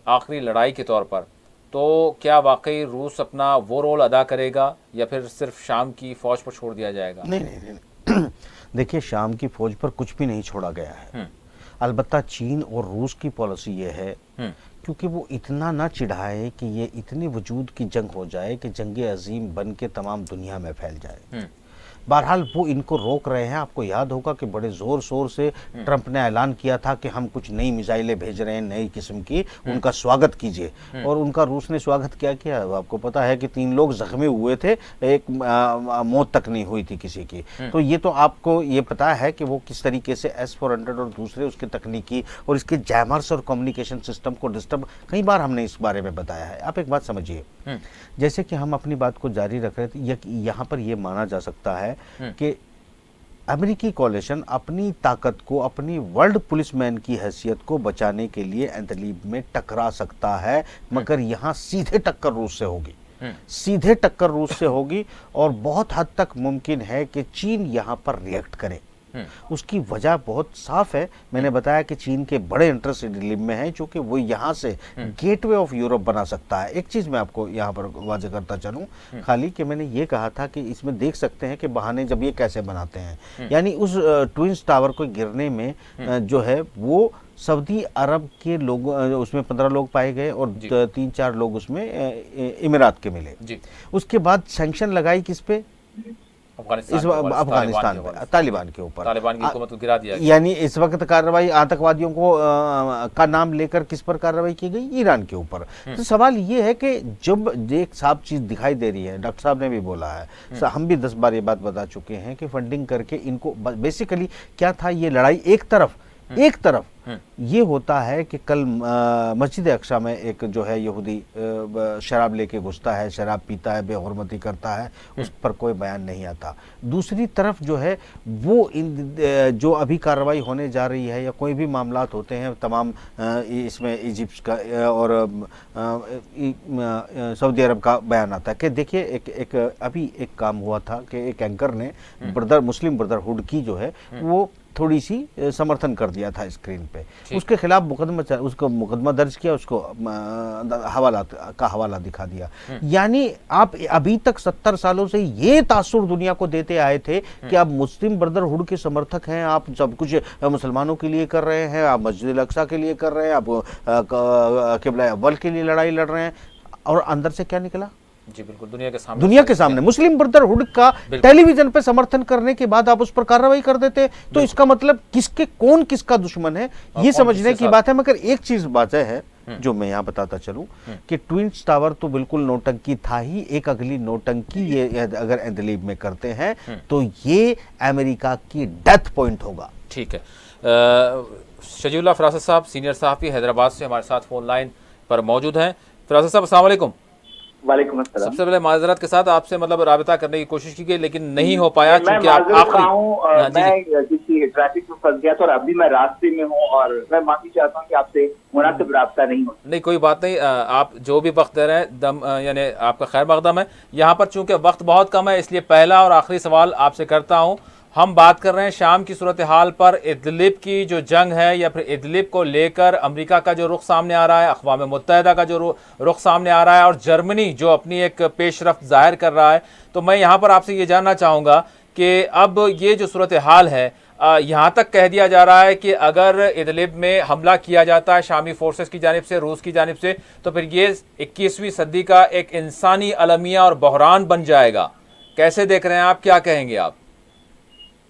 Speaker 1: आखिरी लड़ाई के तौर पर, तो क्या वाकई रूस अपना वो रोल अदा करेगा या फिर सिर्फ शाम की फौज पर छोड़ दिया जाएगा?
Speaker 3: नहीं। देखिए, शाम की फौज पर कुछ भी नहीं छोड़ा गया है। अलबत्ता चीन और रूस की पॉलिसी ये है क्योंकि वो इतना ना चिढ़ाए कि ये इतनी वजूद की जंग हो जाए कि जंग अजीम बन के तमाम दुनिया में फैल जाए। बहरहाल वो इनको रोक रहे हैं। आपको याद होगा कि बड़े जोर शोर से ट्रंप ने ऐलान किया था कि हम कुछ नई मिसाइलें भेज रहे हैं, नई किस्म की, उनका स्वागत कीजिए। और उनका रूस ने स्वागत क्या किया? आपको पता है कि 3 लोग जख्मी हुए थे, एक मौत तक नहीं हुई थी किसी की। तो ये तो आपको ये पता है कि वो किस तरीके से S-400 और दूसरे उसके तकनीकी और इसके जैमर्स और कम्युनिकेशन सिस्टम को डिस्टर्ब, कई बार हमने इस बारे में बताया है। आप एक बात समझिए, जैसे कि हम अपनी बात को जारी रख रहे थे, यहाँ पर यह माना जा सकता है कि अमेरिकी कॉलिशन अपनी ताकत को, अपनी वर्ल्ड पुलिसमैन की हैसियत को बचाने के लिए एंतलीब में टकरा सकता है, मगर यहाँ सीधे टक्कर रूस से होगी, सीधे टक्कर रूस से होगी। और बहुत हद तक मुमकिन है कि चीन यहाँ पर रिएक्ट करे। उसकी वजह बहुत साफ है। मैंने बताया कि चीन के बड़े इंटरेस्ट इडलिब में है, चूंकि वो यहाँ से गेटवे ऑफ यूरोप बना सकता है। एक चीज़ मैं आपको यहाँ पर वाज़ेह करता चलूँ, खाली कि मैंने ये कहा था कि इसमें देख सकते हैं कि बहाने जब ये कैसे बनाते हैं। यानी उस ट्विंस टावर को गिरने में जो है वो सऊदी अरब के लोग, उसमें 15 लोग पाए गए और 3-4 लोग उसमें इमिरात के मिले। उसके बाद सैंक्शन लगाई किस पे? अफगानिस्तान पे, तालिबान के ऊपर,
Speaker 1: तालिबान की हुकूमत को गिरा दिया।
Speaker 3: यानी इस वक्त कार्रवाई आतंकवादियों को का नाम लेकर किस पर कार्रवाई की गई? ईरान के ऊपर। तो सवाल ये है कि जब एक साफ चीज दिखाई दे रही है, डॉक्टर साहब ने भी बोला है, हम भी 10 बार ये बात बता चुके हैं कि फंडिंग करके इनको बेसिकली क्या था, ये लड़ाई एक तरफ ये होता है कि कल मस्जिद अक्सा में एक जो है यहूदी शराब लेके घुसता है, शराब पीता है, बेहुरमती करता है, उस पर कोई बयान नहीं आता। दूसरी तरफ जो है वो जो अभी कार्रवाई होने जा रही है या कोई भी मामलात होते हैं तमाम, इसमें इजिप्ट का और सऊदी अरब का बयान आता है कि देखिए अभी एक काम हुआ था कि एक एंकर ने मुस्लिम ब्रदरहुड की जो है वो थोड़ी सी समर्थन कर दिया था स्क्रीन पे, उसके खिलाफ मुकदमा दर्ज किया, उसको हवाला दिखा दिया। यानी आप अभी तक 70 सालों से ये तासुर दुनिया को देते आए थे कि आप मुस्लिम ब्रदरहुड के समर्थक हैं, आप सब कुछ मुसलमानों के लिए कर रहे हैं, आप मस्जिद अक्सा के लिए कर रहे हैं, आप किबला अव्वल के लिए लड़ाई लड़ रहे हैं, और अंदर से क्या निकला?
Speaker 1: जी बिल्कुल, दुनिया के सामने
Speaker 3: मुस्लिम ब्रदरहुड का टेलीविजन पे समर्थन करने के बाद आप उस पर कार्रवाई कर देते, तो इसका मतलब कौन किसका दुश्मन है ये समझने की बात है। मगर एक चीज वाज़ेह है जो मैं यहाँ बताता चलूं कि ट्विंस टावर तो बिल्कुल नौटंकी था ही, एक अगली नौटंकी ये अगर एंतलीब में करते हैं तो ये अमेरिका की डेथ पॉइंट होगा।
Speaker 1: ठीक है, शजीउल्लाह फरासत साहब सीनियर सहाफ़ी हैदराबाद से हमारे साथ फोन लाइन पर मौजूद हैं। फरासत साहब अस्सलाम वालेकुम।
Speaker 5: वालेकुम अस्सलाम।
Speaker 1: सबसे पहले माजरत के साथ आपसे राबिता करने की कोशिश की गई लेकिन नहीं हो पाया,
Speaker 5: क्योंकि मैं किसी ट्रैफिक में फंस गया था और अभी मैं रास्ते में हूँ और मैं माफी चाहता हूँ कि आपसे मुनासिब राब्ता नहीं हो।
Speaker 1: नहीं, कोई बात नहीं, आप जो भी वक्त दे रहे हैं यानी आपका खैर मकदम है। यहाँ पर चूंकि वक्त बहुत कम है इसलिए पहला और आखिरी सवाल आपसे करता हूँ। हम बात कर रहे हैं शाम की सूरत हाल पर, इदलिब की जो जंग है या फिर इदलिब को लेकर अमेरिका का जो रुख सामने आ रहा है, अक़वाम मुत्तहिदा का जो रुख सामने आ रहा है और जर्मनी जो अपनी एक पेशरफ्त जाहिर कर रहा है। तो मैं यहाँ पर आपसे ये जानना चाहूँगा कि अब ये जो सूरत हाल है, यहाँ तक कह दिया जा रहा है कि अगर इदलिब में हमला किया जाता है शामी फोर्सेस की जानिब से, रूस की जानिब से, तो फिर ये 21वीं सदी का एक इंसानी अलमिया और बहरान बन जाएगा। कैसे देख रहे हैं आप, क्या कहेंगे आप?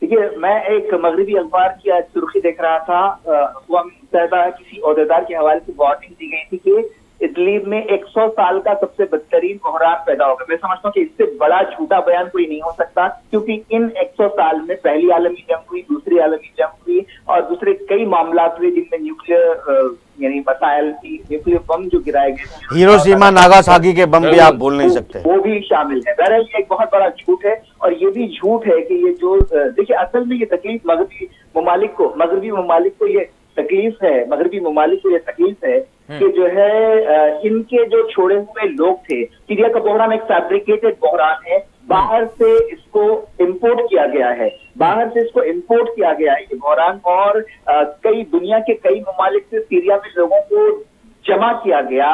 Speaker 5: देखिए, मैं एक मगरबी अखबार की आज सुर्खी देख रहा था, अक़वाम मुत्तहिदा किसी ओहदेदार के हवाले से वार्निंग दी गई थी कि इदलिब में 100 साल का सबसे बदतरीन कोहरान पैदा होगा। मैं समझता हूँ कि इससे बड़ा झूठा बयान कोई नहीं हो सकता, क्योंकि इन 100 साल में पहली आलमी जंग हुई, दूसरी आलमी जंग हुई और दूसरे कई मामला हुए जिनमें न्यूक्लियर यानी मसाइल की, न्यूक्लियर बम जो गिराए गए,
Speaker 3: हिरोशिमा नागासाकी के बम भी आप भूल नहीं सकते,
Speaker 5: वो भी शामिल है। बहरहाल ये एक बहुत बड़ा झूठ है और ये भी झूठ है कि ये जो देखिए असल में ये तकलीफ मगरबी ममालिक को ये तकलीफ है, मगरबी ममालिक को ये तकलीफ है कि जो है इनके जो छोड़े हुए लोग थे, सीरिया का बहरान एक फैब्रिकेटेड बहरान है, बाहर से इसको इंपोर्ट किया गया है, ये बहरान, और कई दुनिया के कई ममालिक से सीरिया में लोगों को जमा किया गया,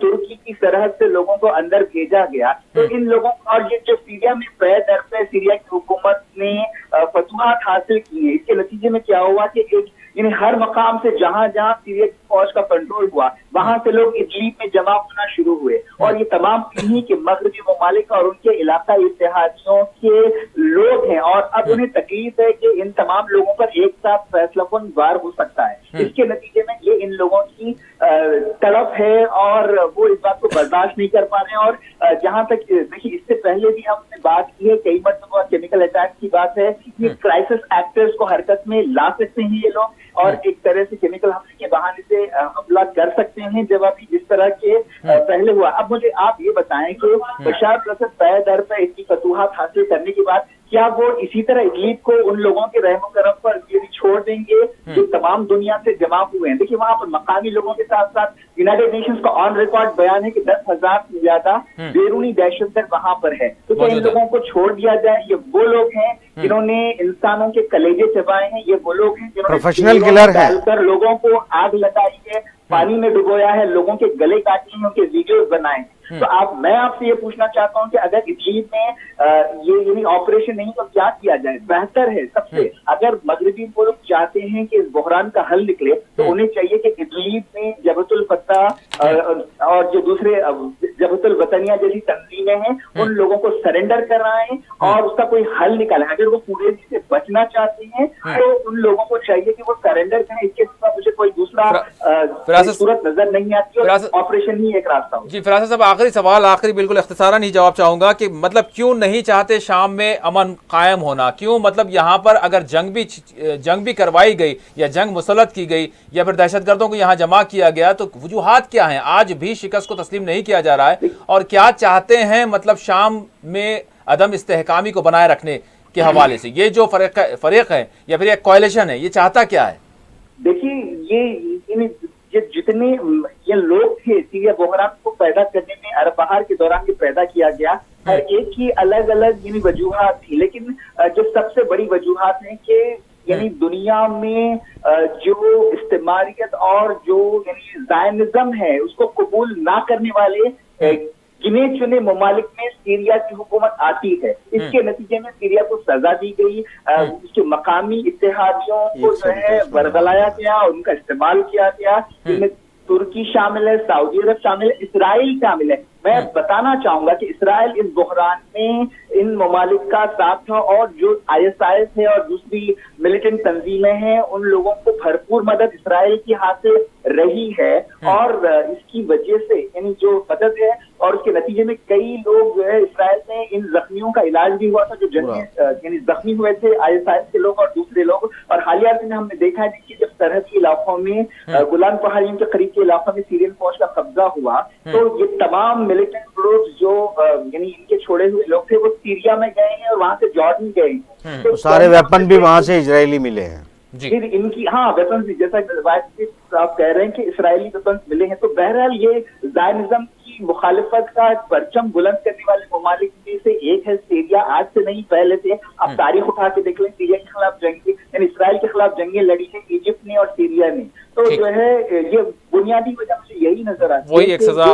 Speaker 5: तुर्की की सरहद से लोगों को अंदर भेजा गया। तो इन लोगों और ये जो सीरिया में पे दर पे सीरिया की हुकूमत ने फतवाहत हासिल की है, इसके नतीजे में क्या हुआ कि एक यानी हर मकाम से जहां जहां सीरिया की फौज का कंट्रोल हुआ, वहां से लोग इदलिब में जमा होना शुरू हुए और ये तमाम इन्हीं के मगरबी ममालिक और उनके इलाका इत्तेहादियों के लोग हैं और अब उन्हें तकलीफ है कि इन तमाम लोगों पर एक साथ फैसलाकुन वार हो सकता है। इसके नतीजे में ये इन लोगों की तड़प है और वो इस बात को बर्दाश्त नहीं कर पा रहे हैं। और जहां तक देखिए इससे पहले भी हमने बात की है, कई मरतबा केमिकल अटैक की बात है, ये क्राइसिस एक्टर्स को हरकत में ला सकते हैं ये लोग और एक तरह से केमिकल हमले के बहाने से हमला कर सकते हैं, जब अभी जिस तरह के पहले हुआ। अब मुझे आप ये बताएं कि बशार al-असद तय दर पर इतनी फतूहात हासिल करने के बाद क्या वो इसी तरह इदलिब को उन लोगों के रहमो करम पर छोड़ देंगे जो तमाम दुनिया से जमा हुए हैं? देखिए वहां पर मकामी लोगों के साथ साथ यूनाइटेड नेशंस का ऑन रिकॉर्ड बयान है कि 10,000 से ज्यादा बैरूनी दहशतगर्द वहां पर है। तो क्या इन लोगों को छोड़ दिया जाए? ये वो लोग हैं जिन्होंने इंसानों के कलेजे चबाए हैं, ये वो लोग हैं जिन्होंने
Speaker 3: प्रोफेशनल किलर है,
Speaker 5: डालकर लोगों को आग लगाई है, पानी में डुबोया है, लोगों के गले काटे हैं, उनके वीडियोस बनाए हैं। तो मैं आपसे ये पूछना चाहता हूं कि अगर इदलिब में ये यानी ऑपरेशन नहीं तो क्या किया जाए? बेहतर है सबसे, अगर मगरबी मुल्क चाहते हैं कि इस बहरान का हल निकले तो उन्हें चाहिए कि इदलिब में जबहतुल फतह और जो दूसरे जबहतुल वतनिया जैसी तंजीमें हैं उन लोगों को सरेंडर कराएं और उसका कोई हल निकालें। अगर वो पूरे से बचना चाहते हैं तो उन लोगों को चाहिए कि वो सरेंडर करें। इसके सिवा मुझे कोई दूसरा सूरत नजर नहीं आती और ऑपरेशन ही एक रास्ता हो।
Speaker 1: जी फिरासत साहब, आखिरी सवाल, आखिरी बिल्कुल इख्तिसारन ही जवाब चाहूंगा कि मतलब क्यों नहीं चाहते शाम में अमन कायम होना? क्यों मतलब यहाँ पर अगर जंग भी करवाई गई या जंग मुसल्लत की गई या फिर दहशतगर्दों को यहाँ जमा किया गया तो वजूहात क्या हैं? आज भी शिकस्त को तस्लीम नहीं किया जा रहा है और क्या चाहते हैं मतलब शाम में अदम इस्तेहकामी को बनाए रखने के हवाले से? ये जो फरीक है या फिर एक कोalition है, ये चाहता क्या है?
Speaker 5: देखिए ये जितने ये लोग थे सीरिया बहरान को पैदा करने में अरब बहार के दौरान ये पैदा किया गया, हर एक की अलग अलग यानी वजूहात थी, लेकिन जो सबसे बड़ी वजूहात है कि यानी दुनिया में जो इस्तेमारियत और जो यानी ज़ायनिज़्म है उसको कबूल ना करने वाले गिने चुने ममालिक में सीरिया की हुकूमत आती है। इसके नतीजे में सीरिया को सजा दी गई, उसके मकामी इत्तेहादियों को जो है बरगलाया गया, उनका इस्तेमाल किया गया, जिनमें तुर्की शामिल है, सऊदी अरब शामिल है, इसराइल शामिल है। मैं बताना चाहूंगा कि इसराइल इस बहरान में इन ममालिक का साथ था और जो ISIS है और दूसरी मिलिटेंट तंजीमें हैं उन लोगों को भरपूर मदद इसराइल की हासिल रही है और इसकी वजह से यानी जो मदद है और उसके नतीजे में कई लोग जो है इसराइल में इन जख्मियों का इलाज भी हुआ था जो यानी जख्मी हुए थे ISIS के लोग और दूसरे लोग। और हालिया में हमने देखा है कि जब सरहदी इलाकों में गोलान पहाड़ियों के करीब के इलाकों में सीरियन फौज का कब्जा हुआ तो ये तमाम मिलिटेंट ग्रुप जो यानी इनके छोड़े हुए लोग थे वो सीरिया में गए हैं और वहां से जॉर्डन गए हैं। तो
Speaker 3: सारे वेपन भी वहां से इजरायली मिले हैं।
Speaker 5: फिर इनकी वेपन भी जैसा आप कह रहे हैं कि इसराइली वेपन मिले हैं। तो बहरहाल ये ज़ायनिज़्म की मुखालिफत का परचम बुलंद करने वाले ममालिक में से एक है सीरिया। आज से नहीं पहले से आप तारीख उठा के देख लें, सीरिया के खिलाफ जंगे यानी इसराइल के खिलाफ जंगें लड़ी है इजिप्ट ने और सीरिया ने। तो जो है ये बुनियादी वजह मुझे यही नजर आती है,
Speaker 1: वही एक सजा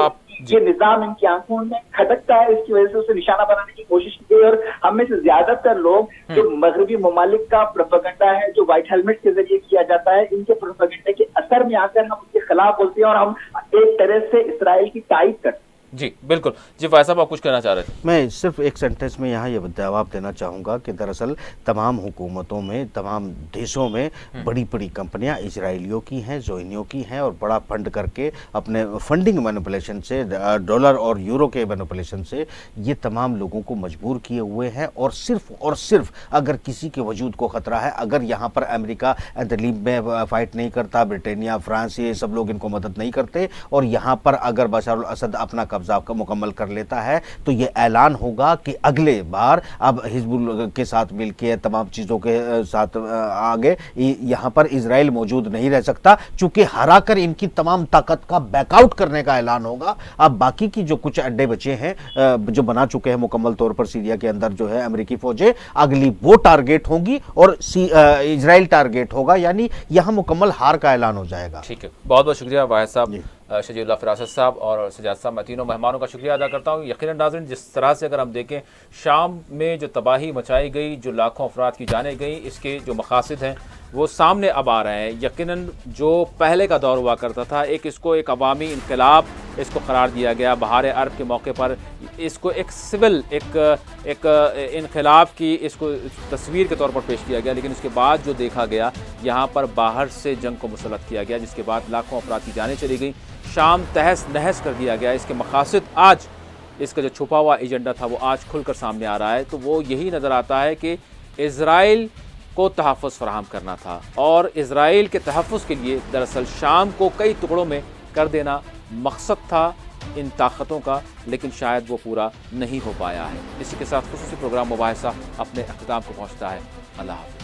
Speaker 5: ये निजाम इनकी आंखों में खटकता है, इसकी वजह से उसे निशाना बनाने की कोशिश की गई। और हम में से ज्यादातर लोग जो मगरबी ममालिक का प्रोपेगेंडा है जो व्हाइट हेलमेट के जरिए किया जाता है, इनके प्रोपेगेंडा के असर में आकर हम उसके खिलाफ बोलते हैं और हम एक तरह से इसराइल की तारीफ करते हैं।
Speaker 1: जी बिल्कुल। जी फायद साहब, आप कुछ कहना चाह रहे थे?
Speaker 3: मैं सिर्फ एक सेंटेंस में यहाँ ये जवाब देना चाहूँगा कि दरअसल तमाम हुकूमतों में, तमाम देशों में बड़ी बड़ी कंपनियाँ इजराइलियों की हैं, जोइनियों की हैं, और बड़ा फंड करके अपने फंडिंग मैनिपुलेशन से, डॉलर और यूरो के मैनिपुलेशन से ये तमाम लोगों को मजबूर किए हुए हैं। और सिर्फ अगर किसी के वजूद को ख़तरा है, अगर यहाँ पर अमेरिका तलीब में फ़ाइट नहीं करता, ब्रिटेनिया, फ्रांस, ये सब लोग इनको मदद नहीं करते, और यहाँ पर अगर बशर अल असद अपना कब्जा का मुकम्मल कर लेता है, तो ये ऐलान होगा कि अगले बार अब हिजबुल के साथ मिलके तमाम चीज़ों के साथ आगे यहाँ पर इजराइल मौजूद नहीं रह सकता, चूंकि हरा कर इनकी तमाम ताकत का बैकआउट करने का ऐलान होगा। अब बाकी की जो कुछ अड्डे बचे हैं, जो बना चुके हैं मुकम्मल तौर पर सीरिया के अंदर जो है अमेरिकी फौजें, अगली वो टारगेट होंगी और इजराइल टारगेट होगा, यानी यहाँ मुकम्मल हार का ऐलान हो जाएगा।
Speaker 1: ठीक है, बहुत बहुत शुक्रिया वाहिद साहब, शजीउल्लाह फिरासत साहब और सजाद साहब। मैं तीनों मेहमानों का शुक्रिया अदा करता हूँ। यकीनन नाज़रीन, जिस तरह से अगर हम देखें शाम में जो तबाही मचाई गई, जो लाखों अफराद की जानें गई, इसके जो मकासद हैं वो सामने अब आ रहे हैं। यकीनन जो पहले का दौर हुआ करता था, इसको एक अवामी इनकलाब इसको करार दिया गया। बहार अरब के मौके पर इसको एक सिविल एक इनकलाब की इसको तस्वीर के तौर पर पेश किया गया, लेकिन उसके बाद जो देखा गया, यहाँ पर बाहर से जंग को मुसल्लत किया गया, जिसके बाद लाखों अफराद की जानें चली गई। शाम तहस नहस कर दिया गया। इसके मकासद आज, इसका जो छुपा हुआ एजेंडा था वो आज खुलकर सामने आ रहा है। तो वो यही नज़र आता है कि इजराइल को तहफ़्फ़ुज़ फराहम करना था, और इजराइल के तहफ़्फ़ुज़ के लिए दरअसल शाम को कई टुकड़ों में कर देना मकसद था इन ताकतों का, लेकिन शायद वो पूरा नहीं हो पाया है। इसी के साथ खुसूसी प्रोग्राम मुबाहिसा अपने अख्ताम को पहुँचता है। अल्लाह हाफ़िज़।